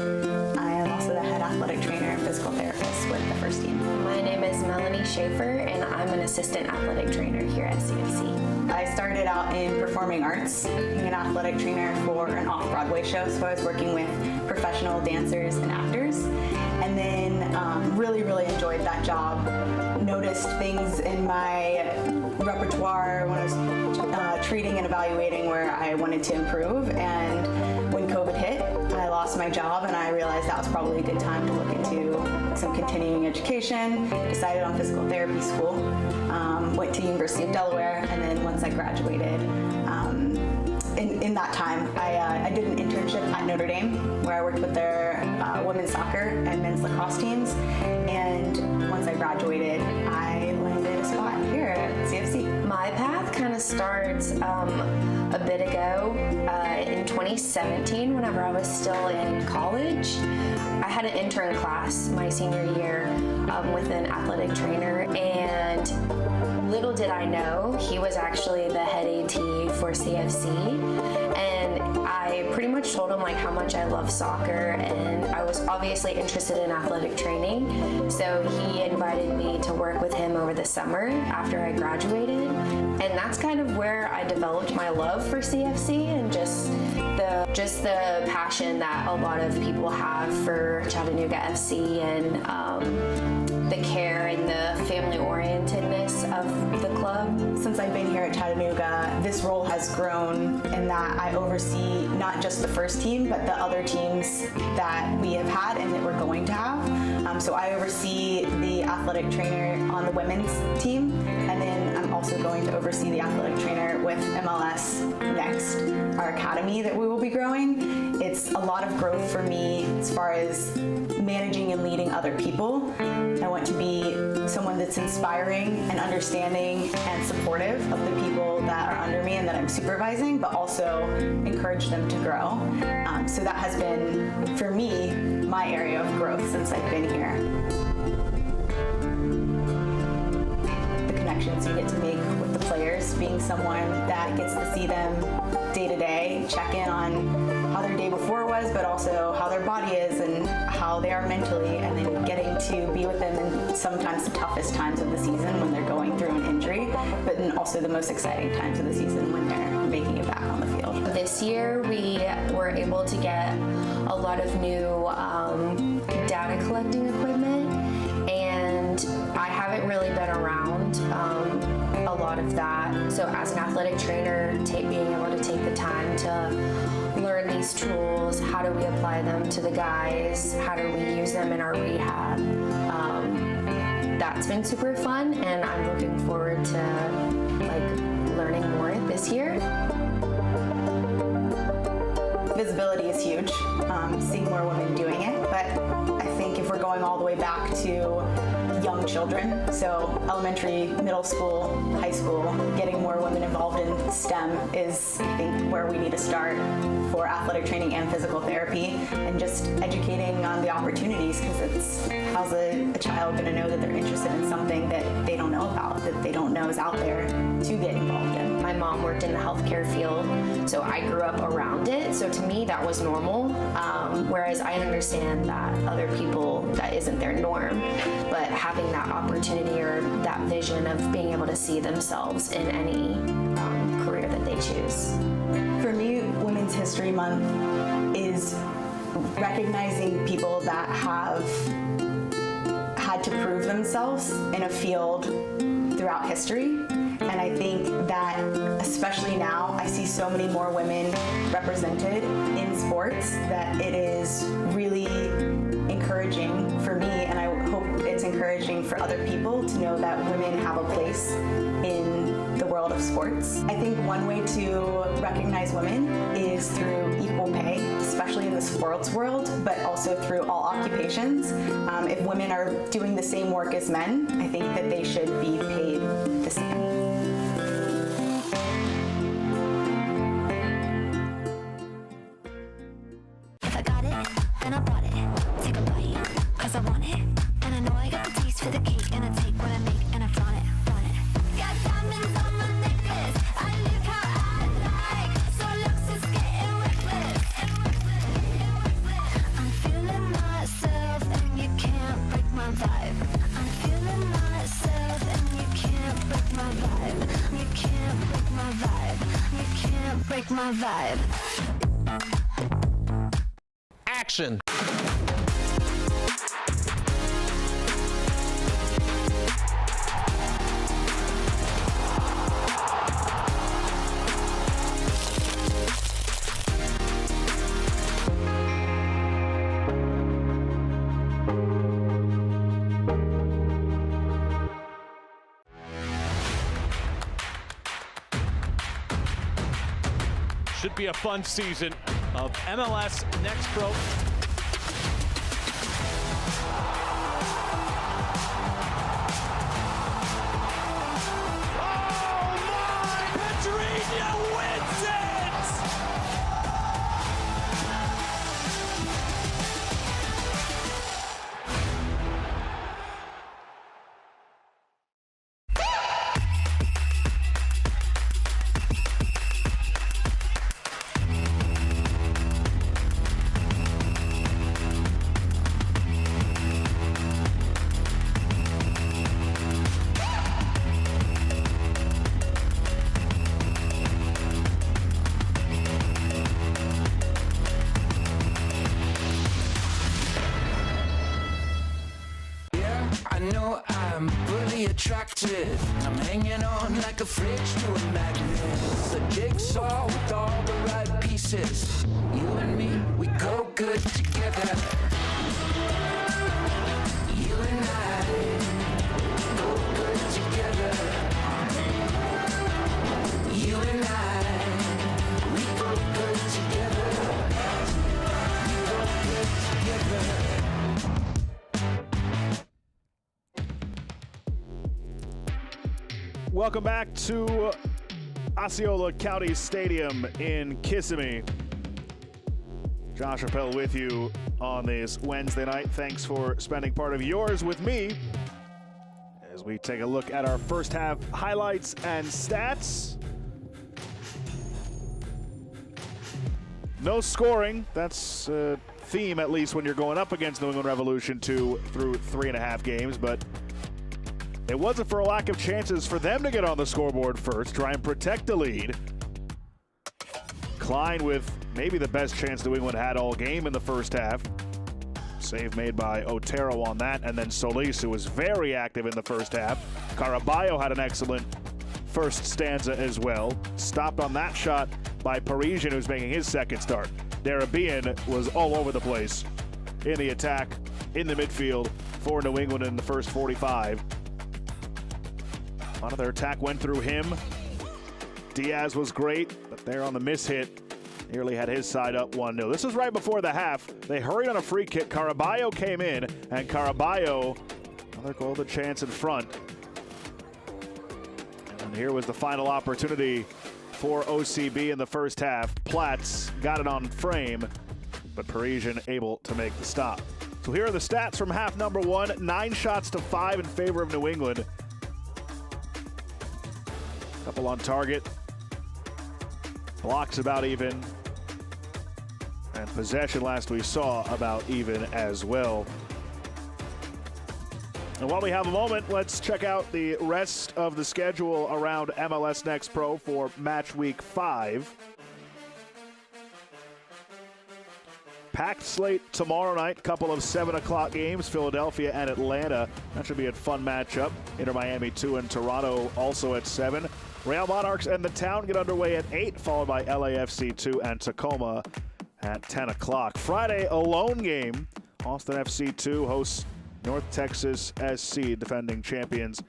I am also the head athletic trainer and physical therapist with the first team. My name is Melanie Schaefer, and I'm an assistant athletic trainer here at CFC. I started out in performing arts, being an athletic trainer for an off-Broadway show, so I was working with professional dancers and actors, and then really enjoyed that job. Noticed things in my repertoire when I was treating and evaluating where I wanted to improve, and when COVID hit, I lost my job and I realized that was probably a good time to look into some continuing education. Decided on physical therapy school, went to University of Delaware, and then once I graduated, in that time, I did an internship at Notre Dame where I worked with their women's soccer and men's lacrosse teams, and once I graduated, I landed a spot here at CFC. My path kind of starts a bit ago in 2017 whenever I was still in college. I had an intern class my senior year with an athletic trainer, and little did I know he was actually the head AT for CFC, and I pretty much told him like how much I love soccer, and I was obviously interested in athletic training, so he invited me to work with him over the summer after I graduated, and that's kind of where I developed my love for CFC and just the passion that a lot of people have for Chattanooga FC, and the care and the family orientedness of the club. Since I've been here at Chattanooga, this role has grown in that I oversee not just the first team, but the other teams that we have had and that we're going to have. So I oversee the athletic trainer on the women's team, and then I'm also going to oversee the athletic trainer with MLS Next, our academy that we will be growing. It's a lot of growth for me as far as managing and leading other people. I want to be someone that's inspiring and understanding and supportive of the people that are under me and that I'm supervising, but also encourage them to grow. So that has been, for me, my area of growth since I've been here. The connections you get to make with the players, being someone that gets to see them day to day, check in on how their day before was, but also how their body is and how they are mentally, and then getting to be with them in sometimes the toughest times of the season when they're going through an injury, but then also the most exciting times of the season when they're making it back on the field. This year we were able to get a lot of new data collecting equipment, and I haven't really been around a lot of that. So as an athletic trainer, being able to take the time to learn these tools, how do we apply them to the guys, how do we use them in our rehab, that's been super fun, and I'm looking forward to learning more this year. Visibility is huge, seeing more women doing it, but I think if we're going all the way back to young children, so elementary, middle school, high school, getting more women involved in STEM is, I think, where we need to start for athletic training and physical therapy, and just educating on the opportunities, because it's, how's a child going to know that they're interested in something that they don't know about, that they don't know is out there to get involved in. My mom worked in the healthcare field, so I grew up around it, so to me that was normal, whereas I understand that other people, that isn't their norm, but having that opportunity or that vision of being able to see themselves in any career that they choose. For me, Women's History Month is recognizing people that have had to prove themselves in a field throughout history. And I think that, especially now, I see so many more women represented in sports that it is really encouraging for me, and I hope it's encouraging for other people to know that women have a place in the world of sports. I think one way to recognize women is through equal pay, especially in the sports world, but also through all occupations. If women are doing the same work as men, I think that they should be paid the same. And I bought it, take a bite, cause I want it. And I know I got the taste for the cake, and I take what I make and I flaunt it. Got diamonds on my necklace, I live how I like. break my vibe. Action. Should be a fun season of MLS Next Pro. Oh my! Pedrinho wins it! I know I'm really attractive. I'm hanging on like a fridge to a magnet. The jigsaw with all the right pieces. You and me, we go good together. You and I go good together. You and I, we go good together. We go good together. Welcome back to Osceola County Stadium in Kissimmee. Josh Appel with you on this Wednesday night. Thanks for spending part of yours with me as we take a look at our first half highlights and stats. No scoring. That's a theme, at least when you're going up against New England Revolution 2 through 3.5 games, but it wasn't for a lack of chances for them to get on the scoreboard first, try and protect the lead. Klein with maybe the best chance New England had all game in the first half. Save made by Otero on that, and then Solis, who was very active in the first half. Caraballo had an excellent first stanza as well. Stopped on that shot by Parisian, who's making his second start. Darabian was all over the place in the attack, in the midfield for New England in the first 45. A lot of their attack went through him. Diaz was great, but there on the miss hit, nearly had his side up 1-0. This was right before the half. They hurried on a free kick. Caraballo came in, and Caraballo, another goal, the chance in front. And here was the final opportunity for OCB in the first half. Platts got it on frame, but Parisian able to make the stop. So here are the stats from half number 1. 9 shots to 5 in favor of New England. Couple on target. Blocks about even. And possession last we saw about even as well. And while we have a moment, let's check out the rest of the schedule around MLS Next Pro for match week 5. Packed slate tomorrow night, couple of 7 o'clock games, Philadelphia and Atlanta. That should be a fun matchup. Inter Miami 2 and Toronto also at 7. Real Monarchs and the Town get underway at 8, followed by LAFC 2 and Tacoma at 10 o'clock. Friday, a lone game. Austin FC 2 hosts North Texas SC, defending champions.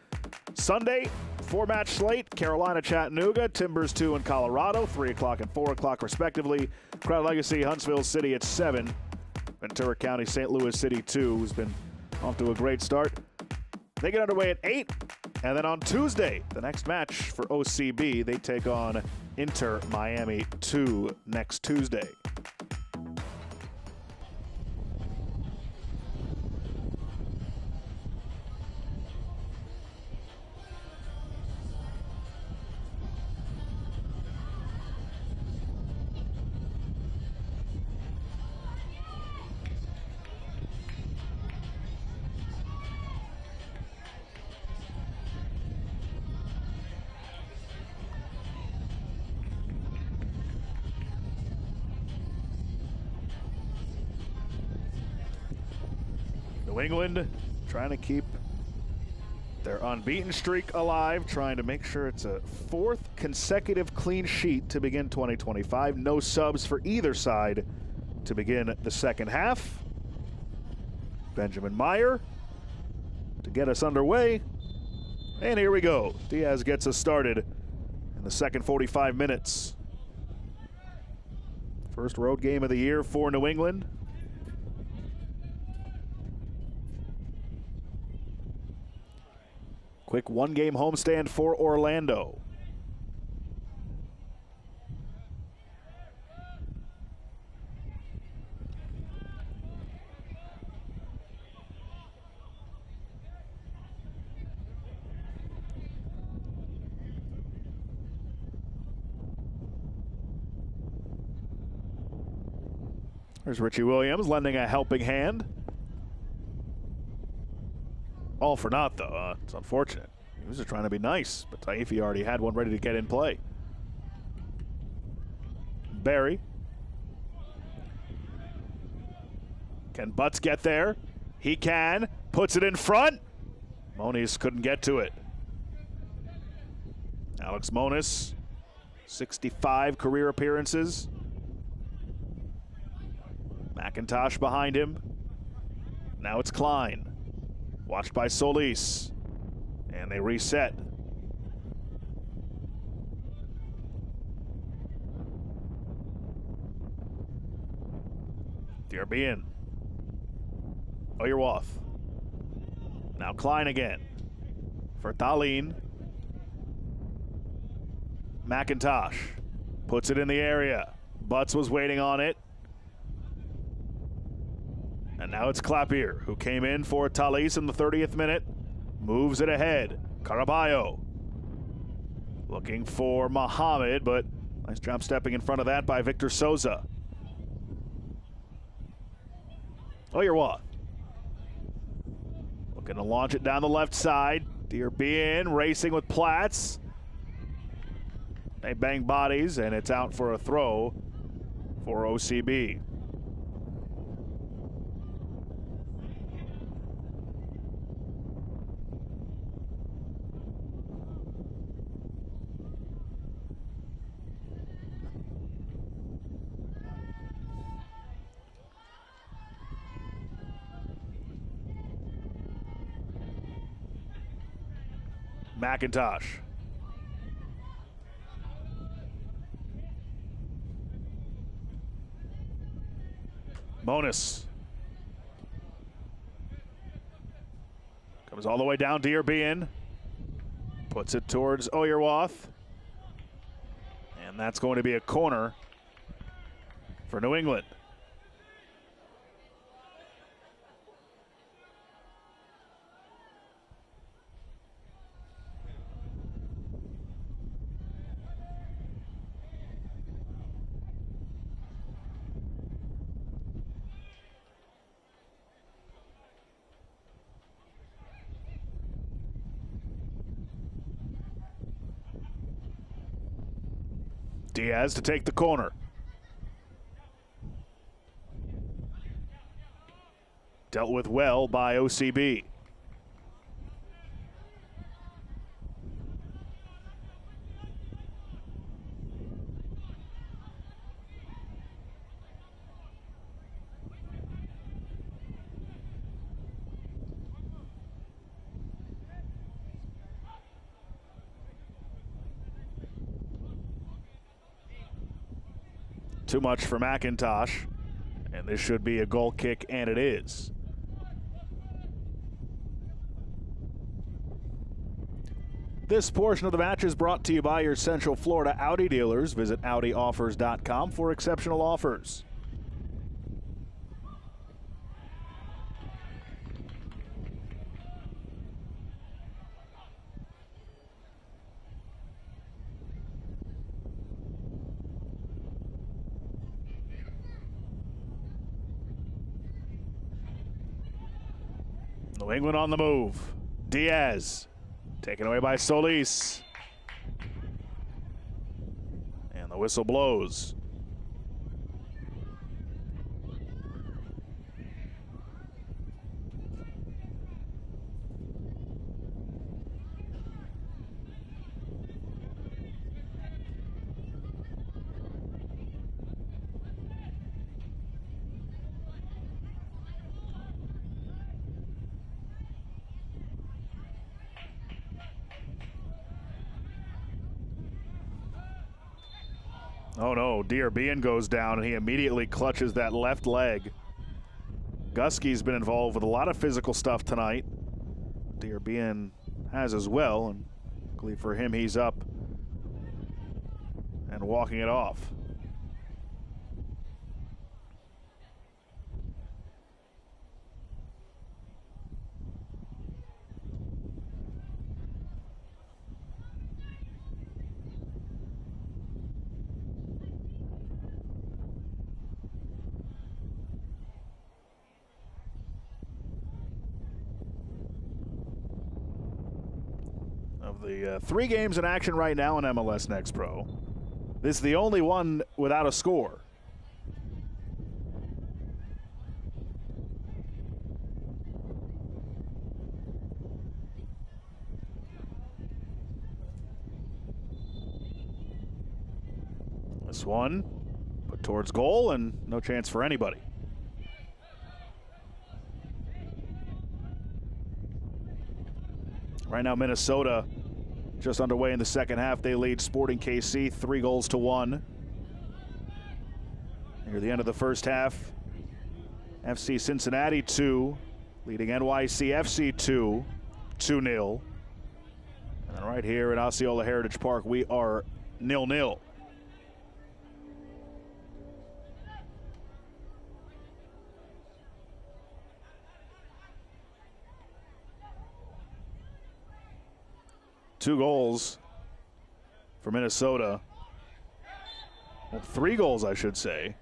Sunday, 4-match slate. Carolina, Chattanooga, Timbers 2 and Colorado, 3 o'clock and 4 o'clock respectively. Crown Legacy, Huntsville City at 7. Ventura County, St. Louis City 2, who's been off to a great start. They get underway at 8. And then on Tuesday, the next match for OCB, they take on Inter Miami 2 next Tuesday. New England trying to keep their unbeaten streak alive, trying to make sure it's a 4th consecutive clean sheet to begin 2025. No subs for either side to begin the second half. Benjamin Meyer to get us underway. And here we go. Diaz gets us started in the second 45 minutes. First road game of the year for New England. Quick one-game homestand for Orlando. There's Richie Williams lending a helping hand. All for naught, though. It's unfortunate. He was just trying to be nice, but Taifi already had one ready to get in play. Barry. Can Butts get there? He can. Puts it in front. Moniz couldn't get to it. Alex Moniz, 65 career appearances. McIntosh behind him. Now it's Klein. Watched by Solis. And they reset. Dierbian. Oyerwath. Now Klein again. For Tallinn. McIntosh. Puts it in the area. Butts was waiting on it. And now it's Clapier, who came in for Thalys in the 30th minute. Moves it ahead. Caraballo. Looking for Mohammed, but nice job stepping in front of that by Victor Souza. Oyerwath. Looking to launch it down the left side. Dierbian racing with Platts. They bang bodies, and it's out for a throw for OCB. McIntosh. Moniz. Comes all the way down to Dierbian. Puts it towards Oyerwath. And that's going to be a corner for New England. Diaz to take the corner. Dealt with well by OCB. Too much for McIntosh, and this should be a goal kick, and it is. This portion of the match is brought to you by your Central Florida Audi dealers. Visit AudiOffers.com for exceptional offers. New England on the move. Diaz taken away by Solis. And the whistle blows. Oh no, Dierbean goes down and he immediately clutches that left leg. Gusky's been involved with a lot of physical stuff tonight. Dierbean has as well, and luckily for him, he's up and walking it off. Of the 3 games in action right now in MLS Next Pro, this is the only one without a score. This one put towards goal and no chance for anybody. Right now, Minnesota just underway in the second half. They lead Sporting KC 3-1. Near the end of the first half, FC Cincinnati 2, leading NYCFC 2-0. And then right here at Osceola Heritage Park, we are 0-0. Two goals for Minnesota. Well, 3 goals, I should say,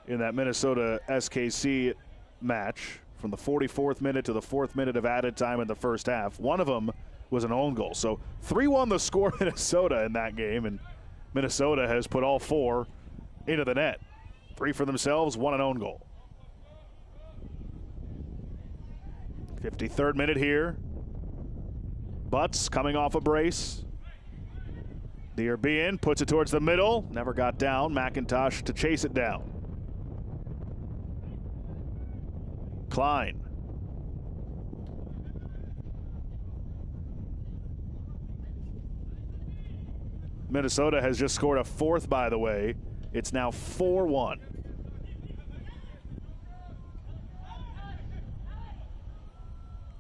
in that Minnesota SKC match from the 44th minute to the 4th minute of added time in the first half. One of them was an own goal. So 3-1 the score Minnesota in that game, and Minnesota has put all 4 into the net. 3 for themselves, 1 an own goal. 53rd minute here. Butts coming off a brace. Dierbean puts it towards the middle. Never got down. McIntosh to chase it down. Klein. Minnesota has just scored a 4th, by the way. It's now 4-1.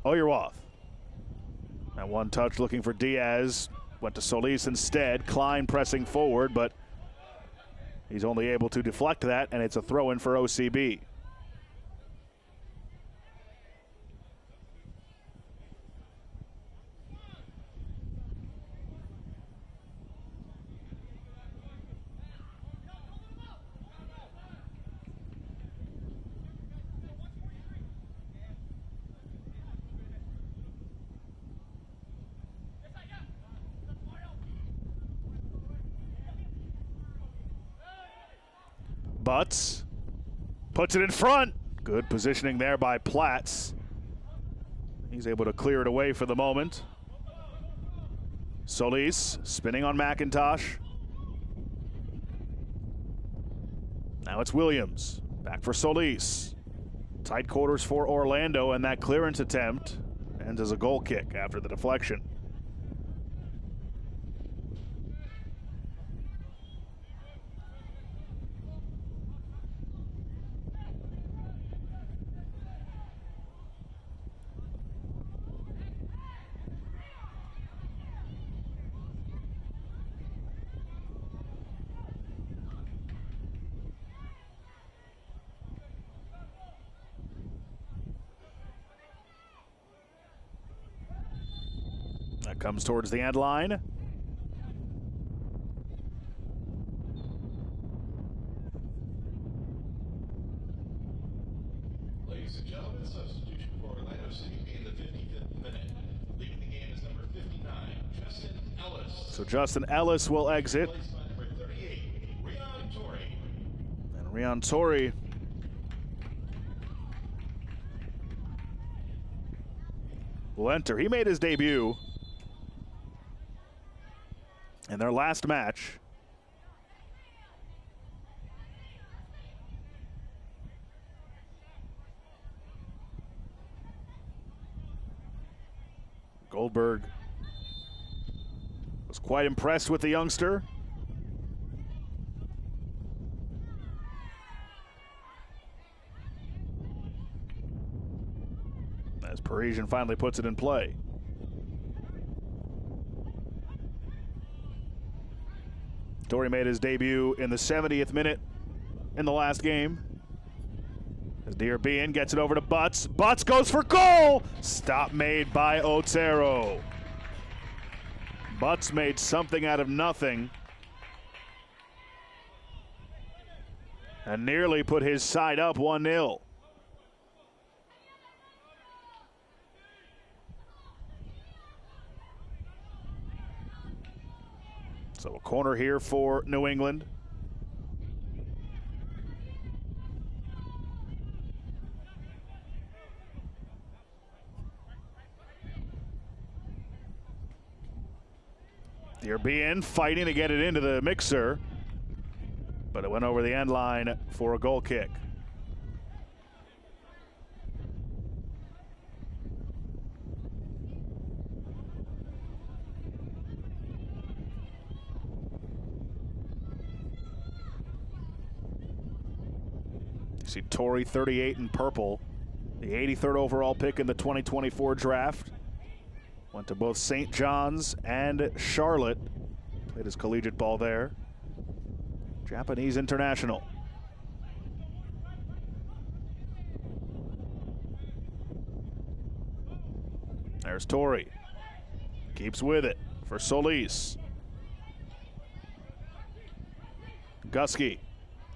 Oh, you're off. That one touch looking for Diaz. Went to Solis instead. Klein pressing forward, but he's only able to deflect that, and it's a throw-in for OCB. Butts puts it in front. Good positioning there by Platts. He's able to clear it away for the moment. Solis spinning on McIntosh. Now it's Williams. Back for Solis. Tight quarters for Orlando, and that clearance attempt ends as a goal kick after the deflection. That comes towards the end line. Ladies and gentlemen, substitution for Orlando City in the 55th minute. Leading the game is number 59, Justin Ellis. So Justin Ellis will exit. Replaced by number 38, Rion Torrey. And Rion Torrey will enter. He made his debut in their last match. Goldberg was quite impressed with the youngster. as Parisian finally puts it in play. Torrey made his debut in the 70th minute in the last game. As Diarbean gets it over to Butts. Butts goes for goal! Stop made by Otero. Butts made something out of nothing and nearly put his side up 1-0. So a corner here for New England. Diarbean fighting to get it into the mixer, but it went over the end line for a goal kick. You see Torrey, 38 in purple, the 83rd overall pick in the 2024 draft. Went to both St. John's and Charlotte. Played his collegiate ball there. Japanese international. There's Torrey. Keeps with it for Solis. Gusky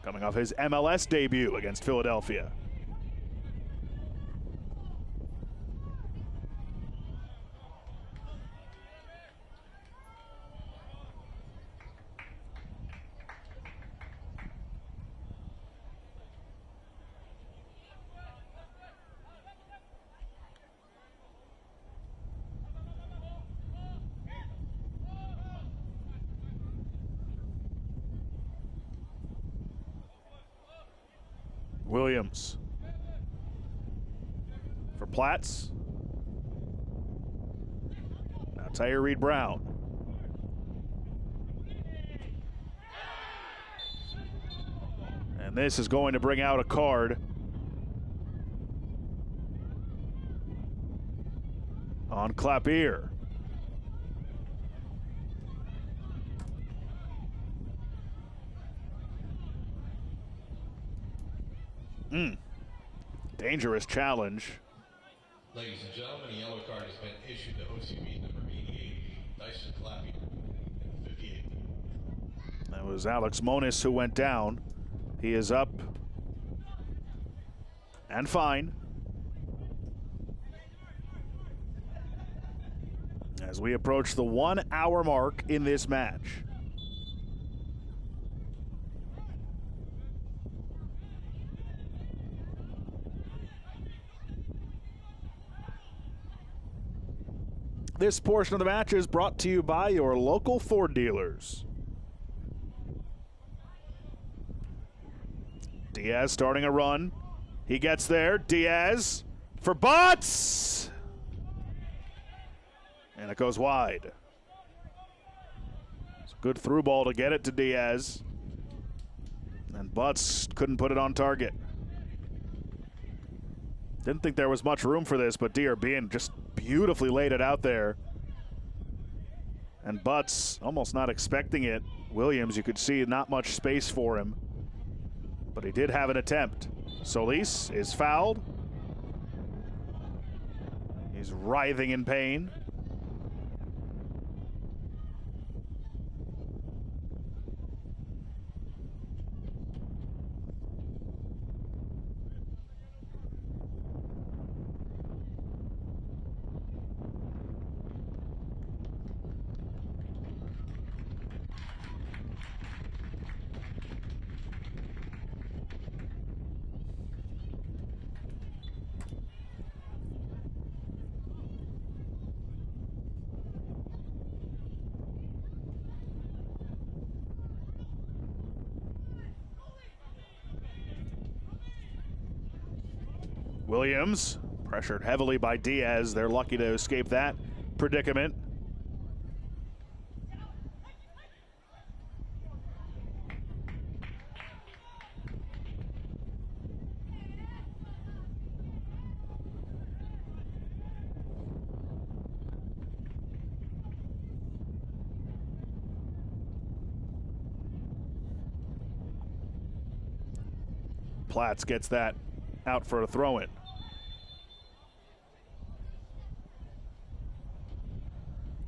coming off his MLS debut against Philadelphia. Williams for Platts. Now Tyre Reed Brown. And this is going to bring out a card on Clapier. Dangerous challenge. Ladies and gentlemen, a yellow card has been issued to OCB number 88, Dyson Clappy, 58. That was Alex Moniz who went down. He is up and fine. As we approach the 1 hour mark in this match. This portion of the match is brought to you by your local Ford dealers. Diaz starting a run. He gets there. Diaz for Butts! And it goes wide. It's a good through ball to get it to Diaz. And Butts couldn't put it on target. Didn't think there was much room for this, but Diarbean just beautifully laid it out there. And Butts almost not expecting it. Williams, you could see not much space for him, but he did have an attempt. Solis is fouled. He's writhing in pain. Williams pressured heavily by Diaz. They're lucky to escape that predicament. Platts gets that out for a throw-in.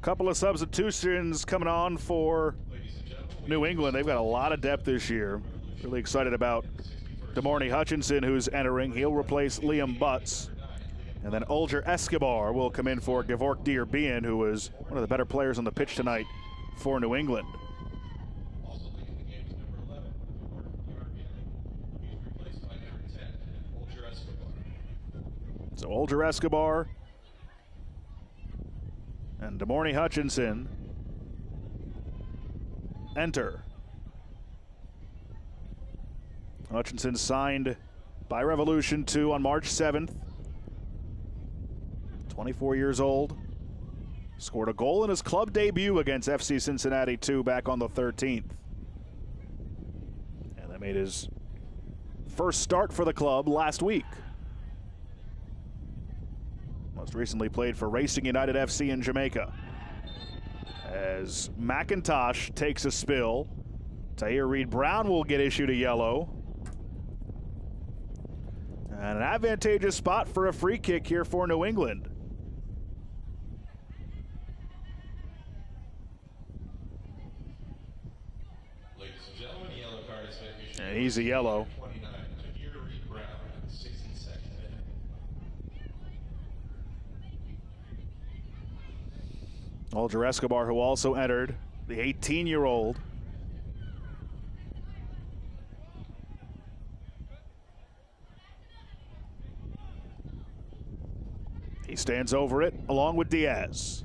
Couple of substitutions coming on for New England. They've got a lot of depth this year. Really excited about DeMorney Hutchinson, who's entering. He'll replace Liam Butts. And then Olger Escobar will come in for Gevork Dierbean, who was one of the better players on the pitch tonight for New England. So Olger Escobar and DeMorney Hutchinson enter. Hutchinson signed by Revolution 2 on March 7th. 24 years old. Scored a goal in his club debut against FC Cincinnati 2 back on the 13th. And that made his first start for the club last week. Most recently played for Racing United FC in Jamaica. As McIntosh takes a spill, Tahir Reed-Brown will get issued a yellow. And an advantageous spot for a free kick here for New England. Ladies and gentlemen, the yellow card has been issued. An easy yellow. 29, Tahir Reed-Brown, 62nd minute. Olger Escobar, who also entered, the 18-year-old. He stands over it along with Diaz.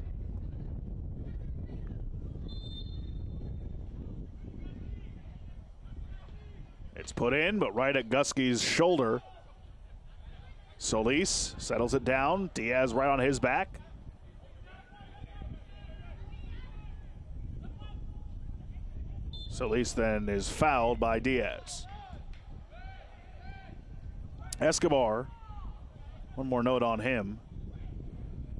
It's put in, but right at Guskey's shoulder. Solis settles it down. Diaz right on his back. Solis then is fouled by Diaz. Escobar, one more note on him.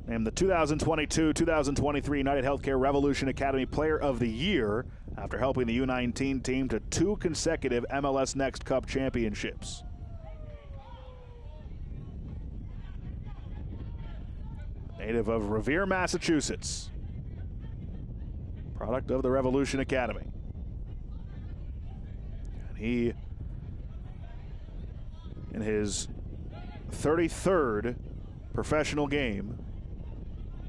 Named the 2022-2023 United Healthcare Revolution Academy Player of the Year after helping the U19 team to 2 consecutive MLS Next Cup championships. Native of Revere, Massachusetts. Product of the Revolution Academy. And he, in his 33rd professional game,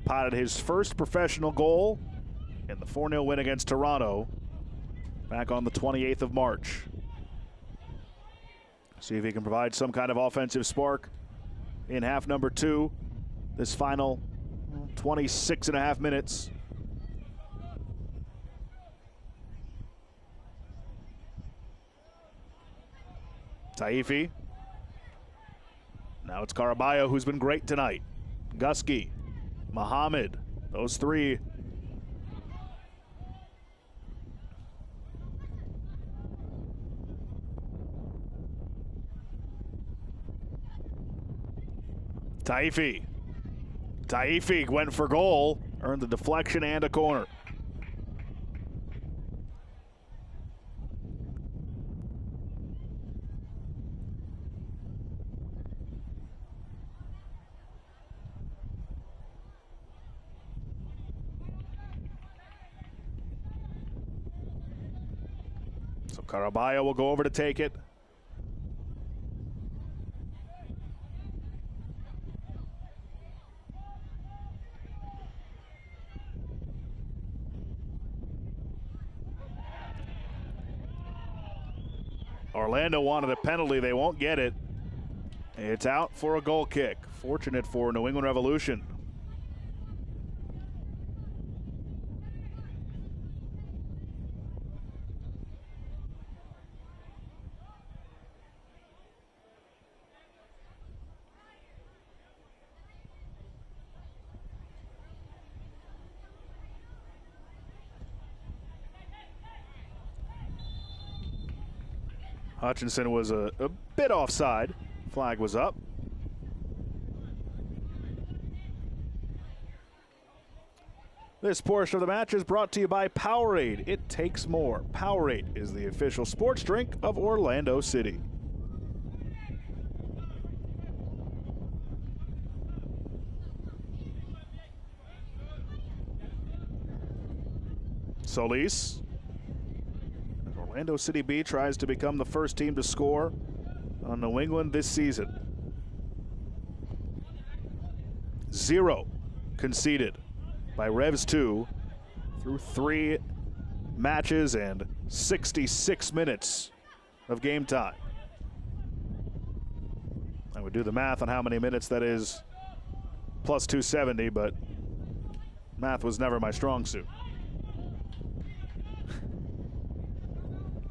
potted his first professional goal in the 4-0 win against Toronto back on the 28th of March. See if he can provide some kind of offensive spark in half number 2, this final 26.5 minutes. Taifi. Now it's Caraballo, who's been great tonight. Guskey. Muhammad, those three. Taifi. Taifi went for goal, earned the deflection and a corner. So Caraballo will go over to take it. Orlando wanted a penalty. They won't get it. It's out for a goal kick. Fortunate for New England Revolution. Hutchinson was a bit offside. Flag was up. This portion of the match is brought to you by Powerade. It takes more. Powerade is the official sports drink of Orlando City. Solis. Orlando City B tries to become the first team to score on New England this season. 0 conceded by Revs 2 through 3 matches and 66 minutes of game time. I would do the math on how many minutes that is plus 270, but math was never my strong suit.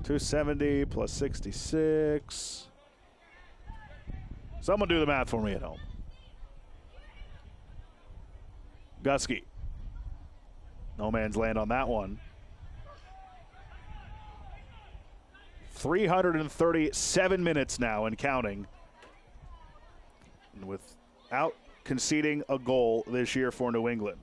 270 plus 66. Someone do the math for me at home. Gusky. No man's land on that one. 337 minutes now and counting. And without conceding a goal this year for New England.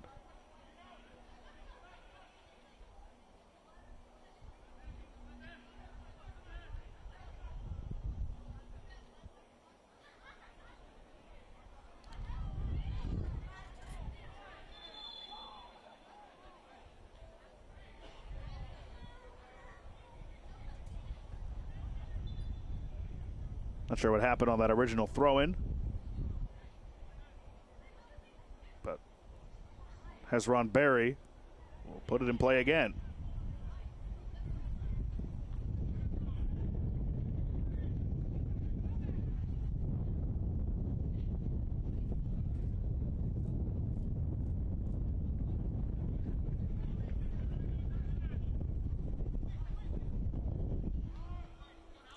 Not sure what happened on that original throw-in. But Hezron Berry will put it in play again.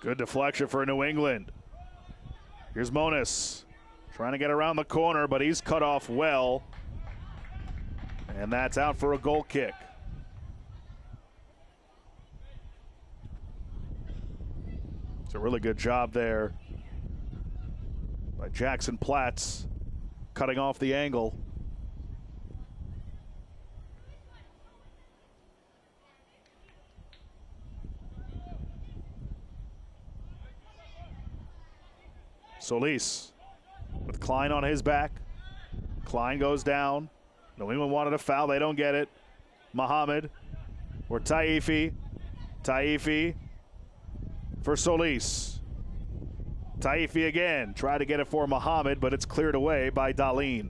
Good deflection for New England. Here's Monis trying to get around the corner, but he's cut off well. And that's out for a goal kick. It's a really good job there by Jackson Platts, cutting off the angle. Solis with Klein on his back. Klein goes down. New England wanted a foul. They don't get it. Mohamed or Taifi. Taifi for Solis. Taifi again. Tried to get it for Mohamed, but it's cleared away by Dahlin.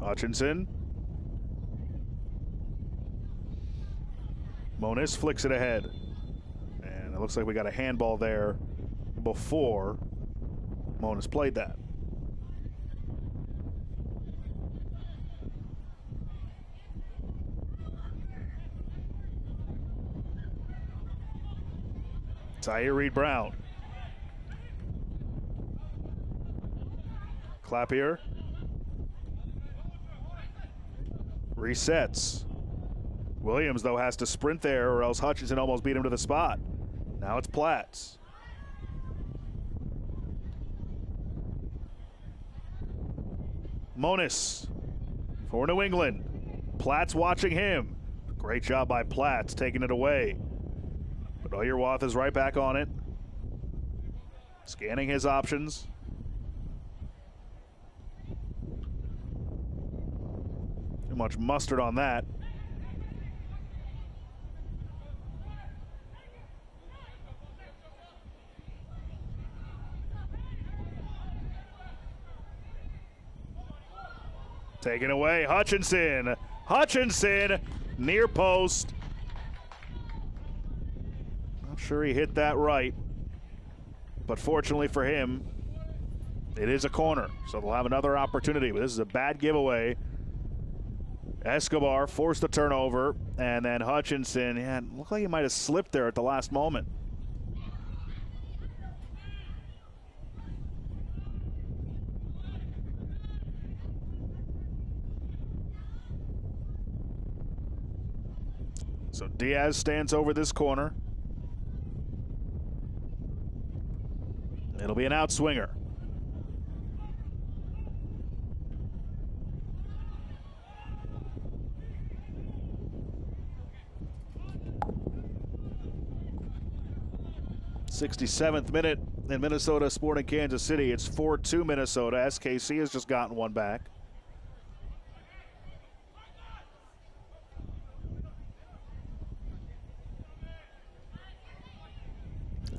Hutchinson. Monis flicks it ahead. And it looks like we got a handball there before Monis played that. Zaire Reed-Brown. Clapier. Resets. Williams, though, has to sprint there or else Hutchinson almost beat him to the spot. Now it's Platts. Monis for New England. Platts watching him. Great job by Platts taking it away. But Oyerwath is right back on it. Scanning his options. Too much mustard on that. Taken away, Hutchinson. Hutchinson, near post. Not sure he hit that right, but fortunately for him, it is a corner, so they'll have another opportunity. But this is a bad giveaway. Escobar forced the turnover, and then Hutchinson, yeah, it looked like he might have slipped there at the last moment. So Diaz stands over this corner. It'll be an outswinger. '67th minute in Minnesota Sporting Kansas City. It's 4-2 Minnesota. SKC has just gotten one back.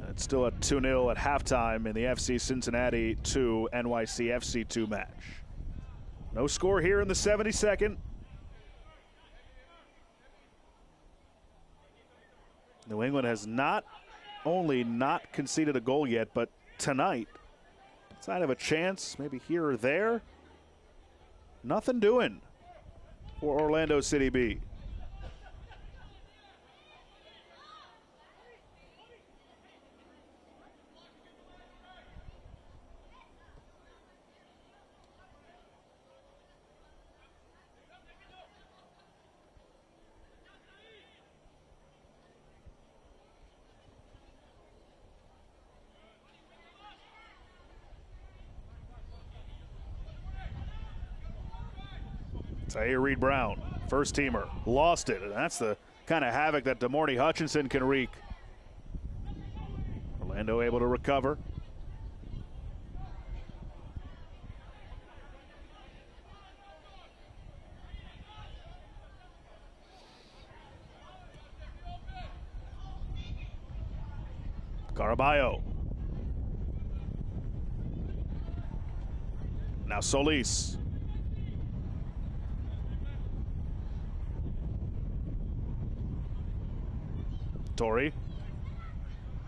It's still at 2-0 at halftime in the FC Cincinnati 2 NYCFC 2 match. No score here in the 72nd. New England has not only not conceded a goal yet, but tonight, outside of a chance, maybe here or there, nothing doing for Orlando City B. Zaire Reed-Brown, first teamer, lost it, and that's the kind of havoc that DeMorney Hutchinson can wreak. Orlando able to recover. Caraballo. Now Solis. Torrey.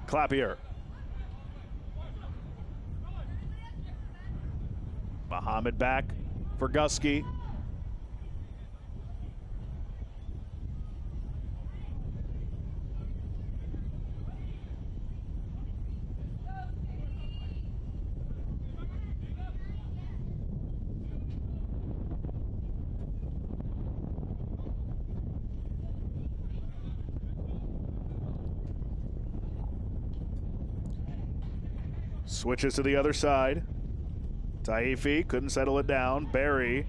Clapier. Muhammad back for Gusky. Switches to the other side. Taifi couldn't settle it down. Barry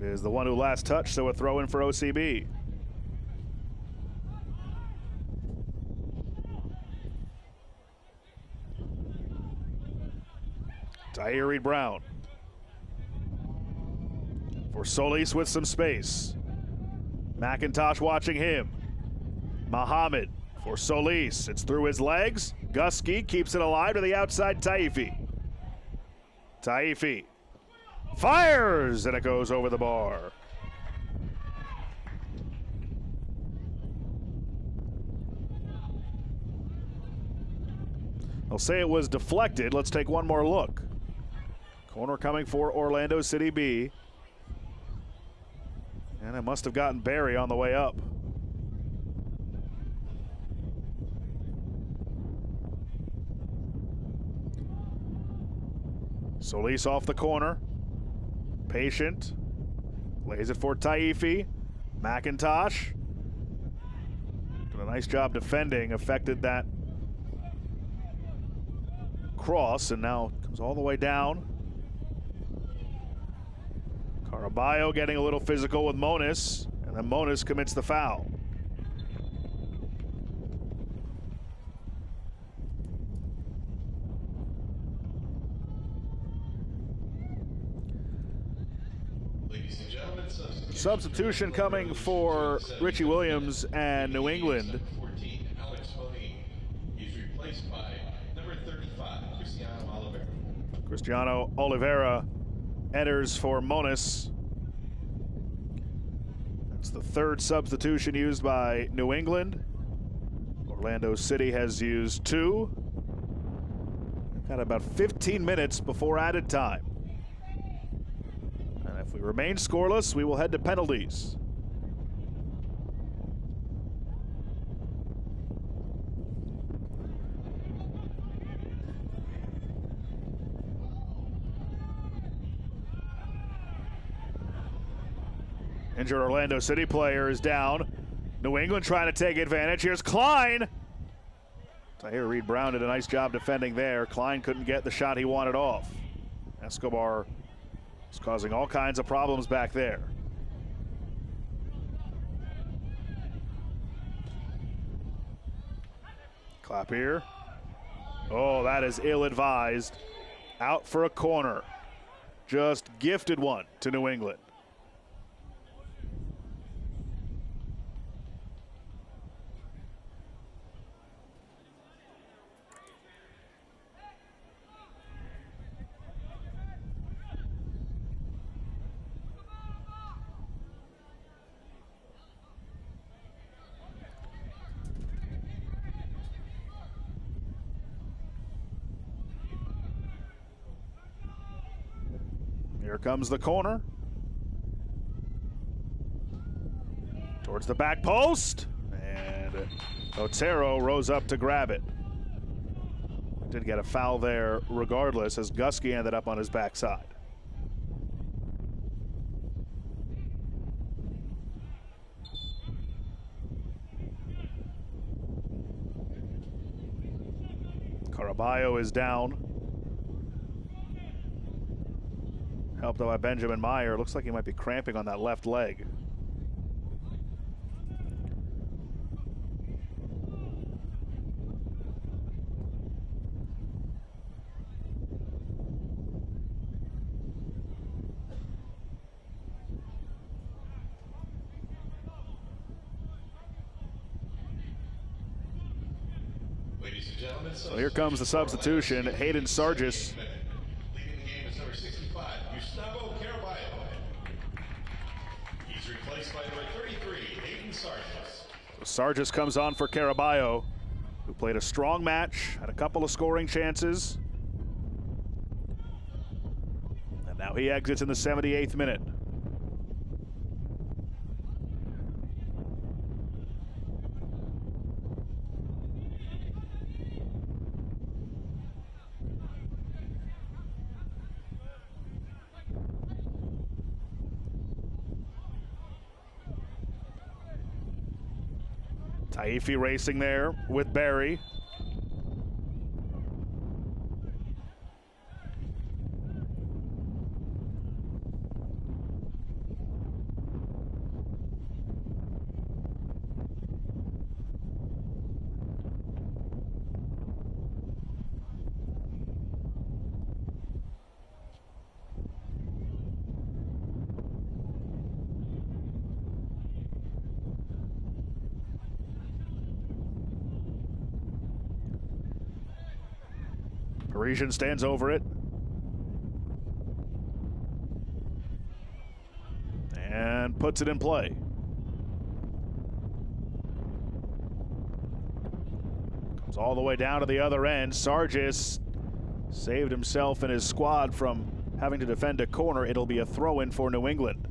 is the one who last touched, so a throw in for OCB. Zaire Reed-Brown for Solis with some space. McIntosh watching him. Muhammad for Solis. It's through his legs. Gusky keeps it alive to the outside. Taifi. Taifi fires, and it goes over the bar. They'll say it was deflected. Let's take one more look. Corner coming for Orlando City B. And it must have gotten Barry on the way up. Solis off the corner. Patient. Lays it for Taifi. McIntosh. Did a nice job defending. Affected that cross, and now comes all the way down. Caraballo getting a little physical with Monis, and then Monis commits the foul. Substitution coming for Richie Williams and New England. 14, Alex Moni. He's replaced by number 35, Cristiano Oliveira. Cristiano Oliveira enters for Monis. That's the third substitution used by New England. Orlando City has used two. Got about 15 minutes before added time. If we remain scoreless, we will head to penalties. Injured Orlando City player is down. New England trying to take advantage. Here's Klein. Tahir Reed Brown did a nice job defending there. Klein couldn't get the shot he wanted off. Escobar is causing all kinds of problems back there. Clap here. Oh, that is ill-advised. Out for a corner. Just gifted one to New England. Here comes the corner. Towards the back post. And Otero rose up to grab it. Did get a foul there regardless, as Gusky ended up on his backside. Caraballo is down. Helped out by Benjamin Meyer. Looks like he might be cramping on that left leg. Ladies and gentlemen, So here comes the substitution. Hayden Sargis. leading the game is number 65, Gustavo Caraballo. He's replaced by number 33, Hayden Sargis. So Sargis comes on for Caraballo, who played a strong match, had a couple of scoring chances. And now he exits in the 78th minute. Taifi racing there with Barry. Parisian stands over it. And puts it in play. Comes all the way down to the other end. Sargis saved himself and his squad from having to defend a corner. It'll be a throw-in for New England.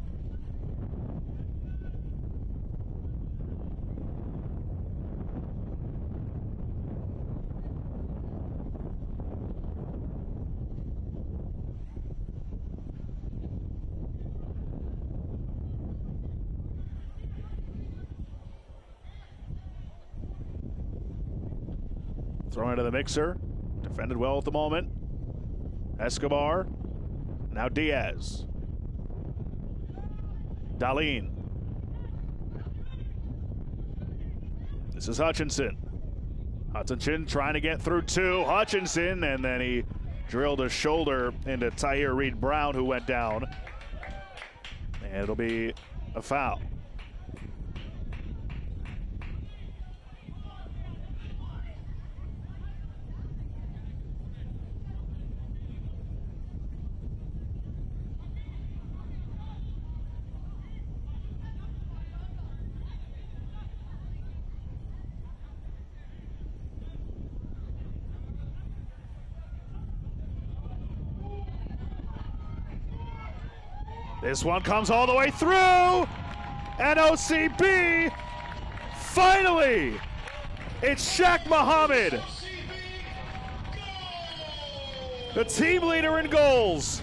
Thrown into the mixer. Defended well at the moment. Escobar. Now Diaz. Darlene. This is Hutchinson. Hutchinson trying to get through two. Hutchinson, and then he drilled a shoulder into Tahir Reed Brown, who went down. And it'll be a foul. This one comes all the way through, and OCB, finally, it's Shaq Muhammad, the team leader in goals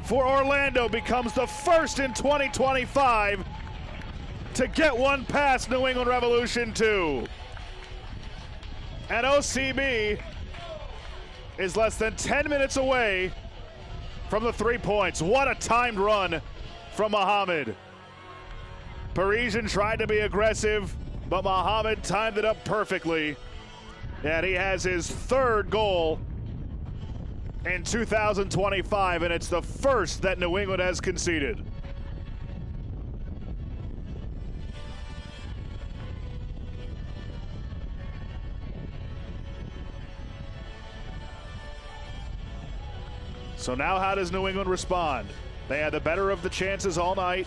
for Orlando, becomes the first in 2025 to get one past New England Revolution 2. And OCB is less than 10 minutes away from the 3 points. What a timed run from Mohamed. Parisian tried to be aggressive, but Mohamed timed it up perfectly. And he has his 3rd goal in 2025, and it's the first that New England has conceded. So now how does New England respond? They had the better of the chances all night,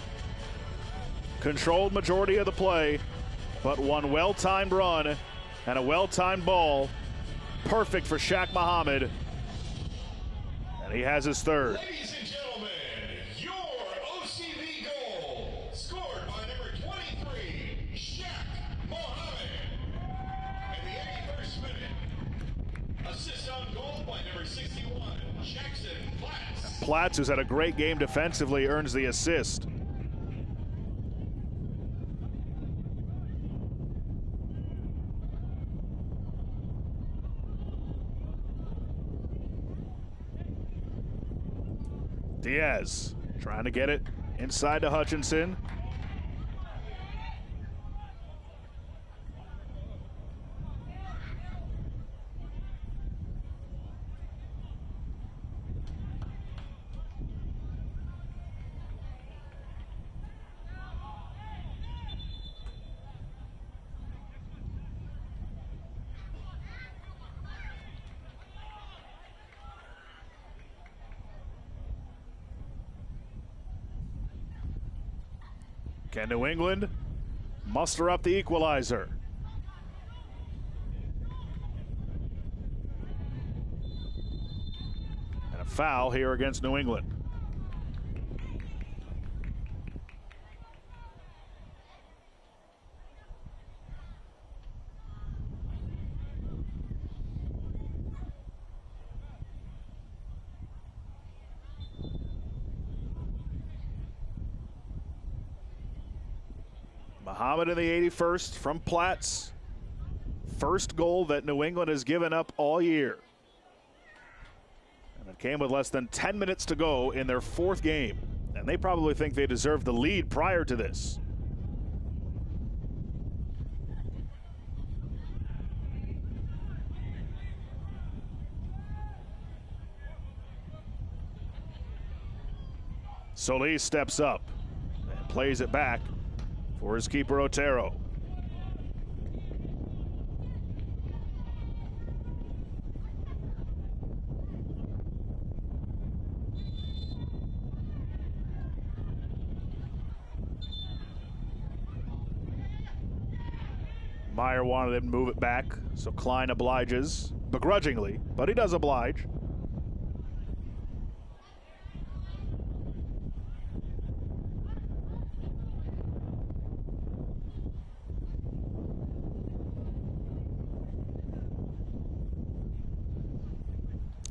controlled majority of the play, but one well-timed run and a well-timed ball, perfect for Shaq Mohamed, and he has his 3rd. Ladies and gentlemen, your OCB goal, scored by number 23, Shaq Mohamed. In the 81st minute, assist on goal by number 61, Jackson Platts. Platts, who's had a great game defensively, earns the assist. Diaz trying to get it inside to Hutchinson. Can New England muster up the equalizer? And a foul here against New England. Mohamed in the 81st from Platts. First goal that New England has given up all year. And it came with less than 10 minutes to go in their 4th game. And they probably think they deserved the lead prior to this. Solis steps up and plays it back for his keeper, Otero. Meyer wanted him to move it back, so Klein obliges, begrudgingly, but he does oblige.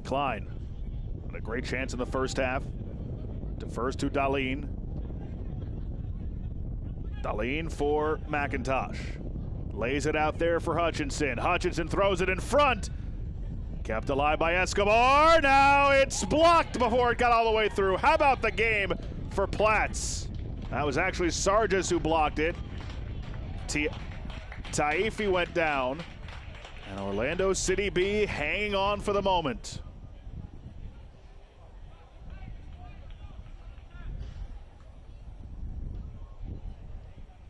Klein had a great chance in the first half. Defers to Dahlin. Dahlin for McIntosh. Lays it out there for Hutchinson. Hutchinson throws it in front. Kept alive by Escobar. Now it's blocked before it got all the way through. How about the game for Platts? That was actually Sargis who blocked it. Taifi went down. And Orlando City B hanging on for the moment.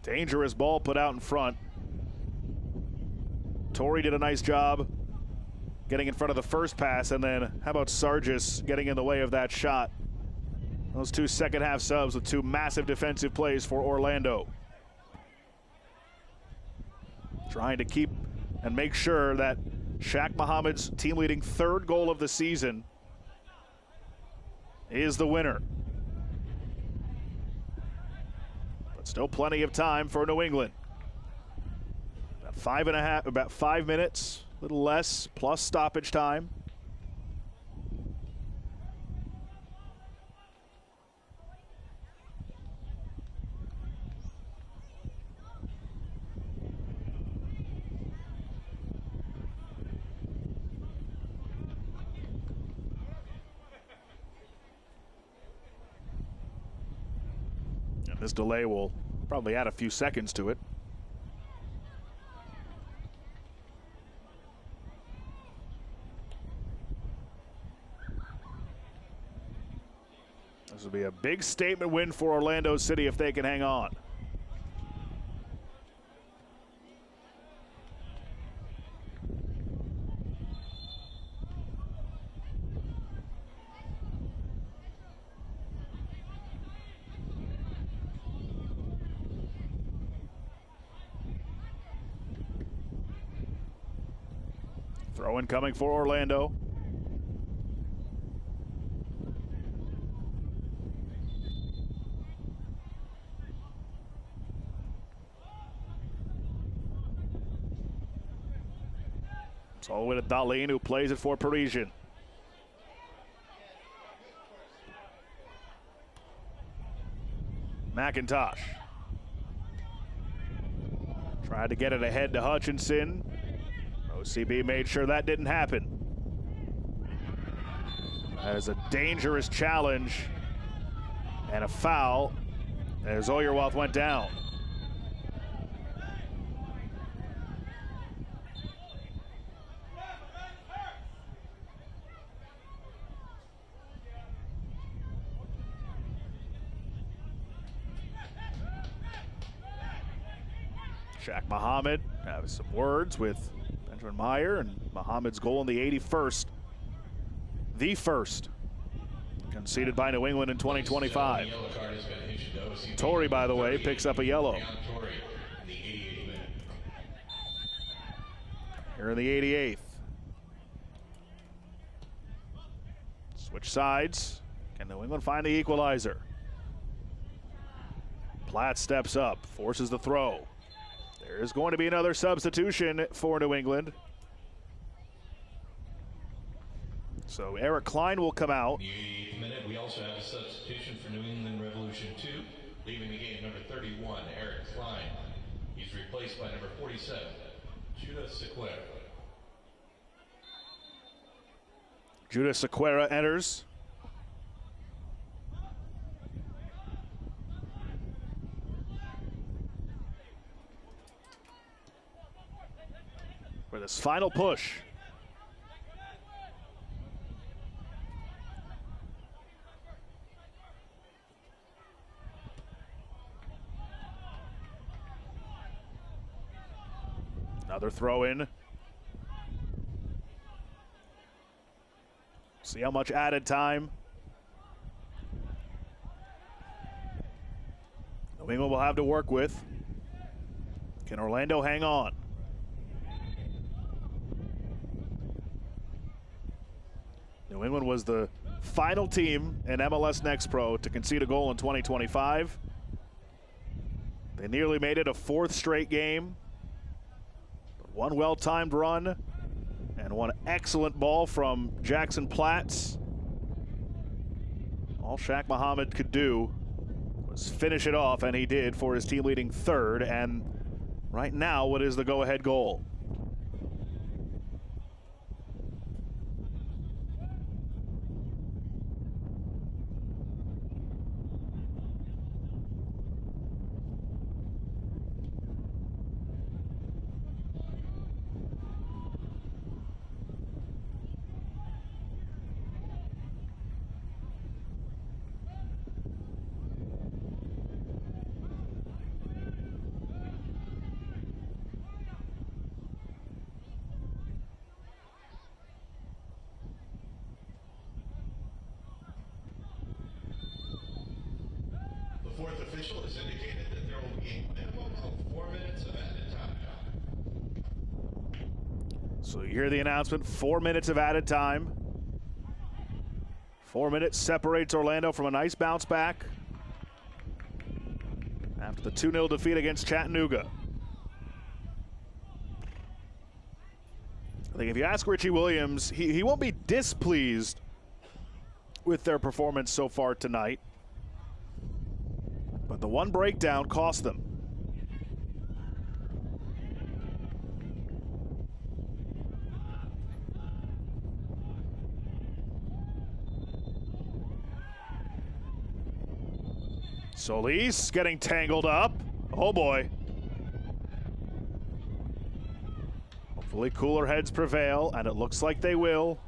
Dangerous ball put out in front. Torrey did a nice job getting in front of the first pass, and then how about Sargis getting in the way of that shot? Those 2 second-half subs with 2 massive defensive plays for Orlando. Trying to keep and make sure that Shaq Mohamed's team-leading 3rd goal of the season is the winner. Still plenty of time for New England. About 5 minutes, a little less, plus stoppage time. And this delay will probably add a few seconds to it. This will be a big statement win for Orlando City if they can hang on. Throw in coming for Orlando. It's all the way to Dahlin, who plays it for Parisian. McIntosh tried to get it ahead to Hutchinson. OCB made sure that didn't happen. That is a dangerous challenge and a foul as Oyerwath went down. Shaq Muhammad have some words with Benjamin Meyer, and Muhammad's goal in the 81st. The first conceded by New England in 2025. Torrey, by the way, picks up a yellow. Here in the 88th. Switch sides. Can New England find the equalizer? Platt steps up, forces the throw. There's going to be another substitution for New England. So Eric Klein will come out. In the 8th minute, we also have a substitution for New England Revolution 2. Leaving the game, number 31, Eric Klein. He's replaced by number 47, Judah Sequeira. Judah Sequeira enters. For this final push. Another throw in. See how much added time. New England will have to work with. Can Orlando hang on? New England was the final team in MLS Next Pro to concede a goal in 2025. They nearly made it a 4th straight game. One well-timed run and one excellent ball from Jackson Platts. All Shaq Muhammad could do was finish it off, and he did for his team-leading 3rd, and right now, what is the go-ahead goal? The 4th official has indicated that there will be a minimum of 4 minutes of added time. So you hear the announcement, 4 minutes of added time. 4 minutes separates Orlando from a nice bounce back after the 2-0 defeat against Chattanooga. I think if you ask Richie Williams, he won't be displeased with their performance so far tonight. But the one breakdown cost them. Solis getting tangled up. Oh boy. Hopefully cooler heads prevail, and it looks like they will.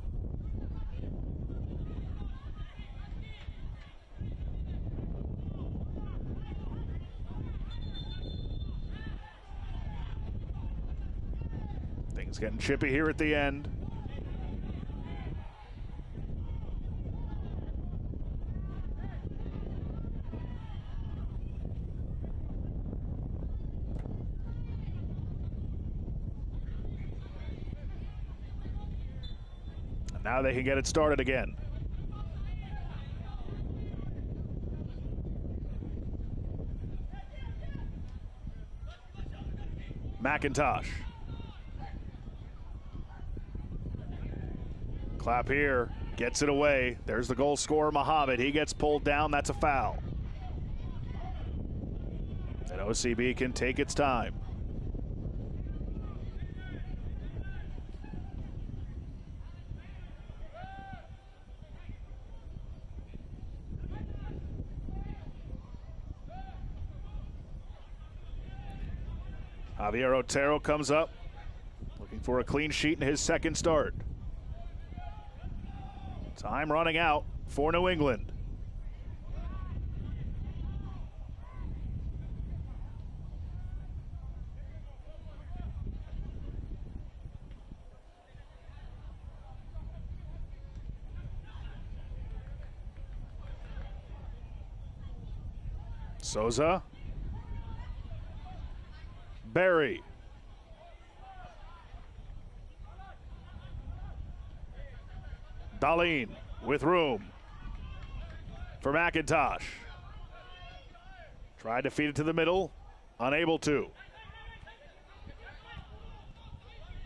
Things getting chippy here at the end. And now they can get it started again. McIntosh. Clap here, gets it away. There's the goal scorer, Muhammad. He gets pulled down, that's a foul. And OCB can take its time. Javier Otero comes up, looking for a clean sheet in his second start. Time running out for New England. Souza. Barry. Darlene with room for McIntosh. Tried to feed it to the middle, unable to.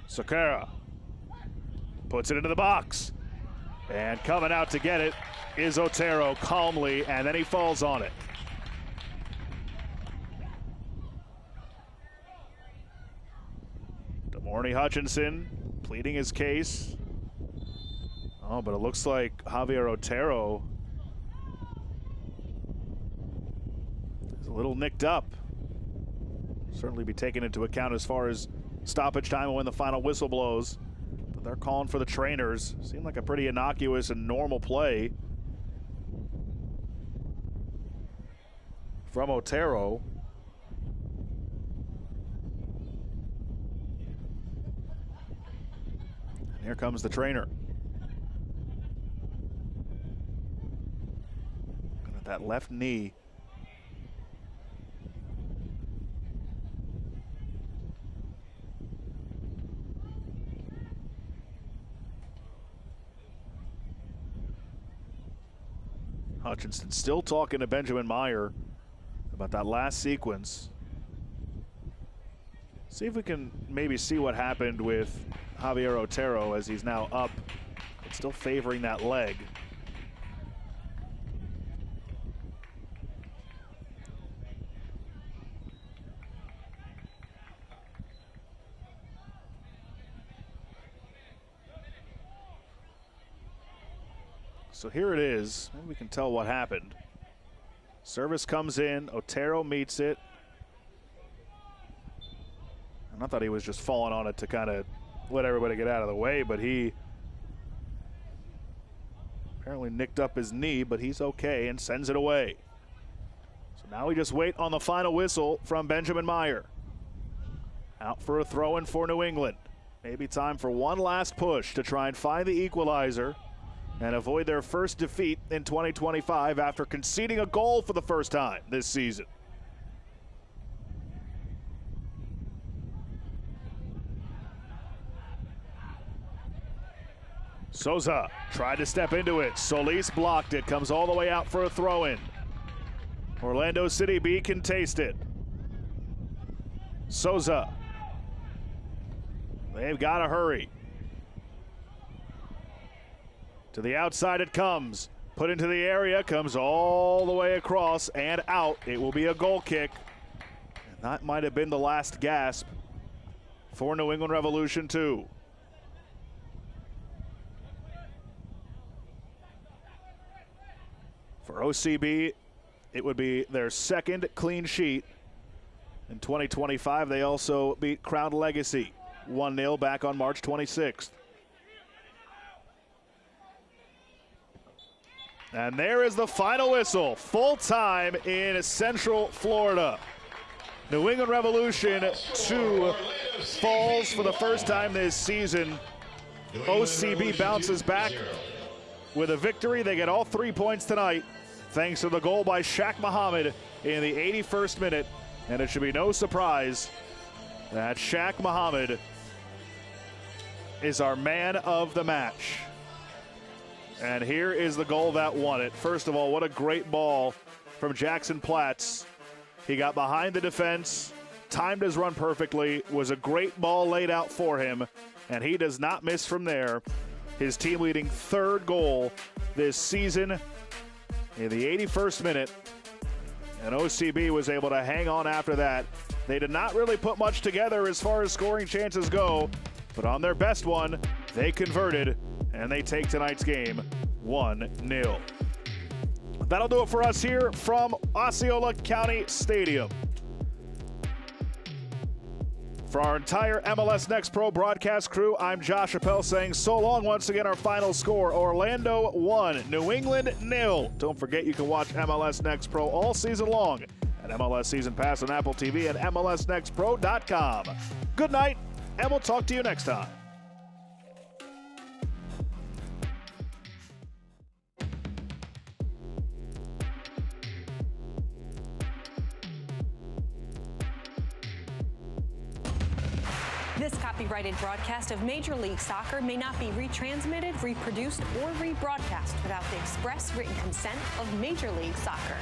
Sakara puts it into the box, and coming out to get it is Otero calmly, and then he falls on it. Demorny Hutchinson pleading his case. Oh, but it looks like Javier Otero is a little nicked up. Certainly be taken into account as far as stoppage time and when the final whistle blows. But they're calling for the trainers. Seemed like a pretty innocuous and normal play from Otero. And here comes the trainer. That left knee. Hutchinson still talking to Benjamin Meyer about that last sequence. See if we can maybe see what happened with Javier Otero as he's now up, but still favoring that leg. So here it is. Maybe we can tell what happened. Service comes in. Otero meets it. And I thought he was just falling on it to kind of let everybody get out of the way, but he apparently nicked up his knee, but he's okay and sends it away. So now we just wait on the final whistle from Benjamin Meyer. Out for a throw-in for New England. Maybe time for one last push to try and find the equalizer and avoid their first defeat in 2025 after conceding a goal for the first time this season. Souza tried to step into it. Solis blocked it, comes all the way out for a throw-in. Orlando City B can taste it. Souza. They've got to hurry. To the outside it comes. Put into the area, comes all the way across and out. It will be a goal kick. And that might have been the last gasp for New England Revolution 2. For OCB, It would be their second clean sheet. In 2025, they also beat Crown Legacy 1-0 back on March 26th. And there is the final whistle. Full time in Central Florida. New England Revolution 2 falls for the first time this season. OCB bounces back with a victory. They get all 3 points tonight thanks to the goal by Shaq Muhammad in the 81st minute. And it should be no surprise that Shaq Muhammad is our man of the match. And here is the goal that won it. First of all, what a great ball from Jackson Platts. He got behind the defense, timed his run perfectly, was a great ball laid out for him, and he does not miss from there. His team-leading third goal this season in the 81st minute, and OCB was able to hang on after that. They did not really put much together as far as scoring chances go, but on their best one, they converted, and they take tonight's game 1-0. That'll do it for us here from Osceola County Stadium. For our entire MLS Next Pro broadcast crew, I'm Josh Appel saying so long. Once again, our final score, Orlando 1, New England 0. Don't forget you can watch MLS Next Pro all season long at MLS Season Pass on Apple TV and MLSNextPro.com. Good night, and we'll talk to you next time. This copyrighted broadcast of Major League Soccer may not be retransmitted, reproduced, or rebroadcast without the express written consent of Major League Soccer.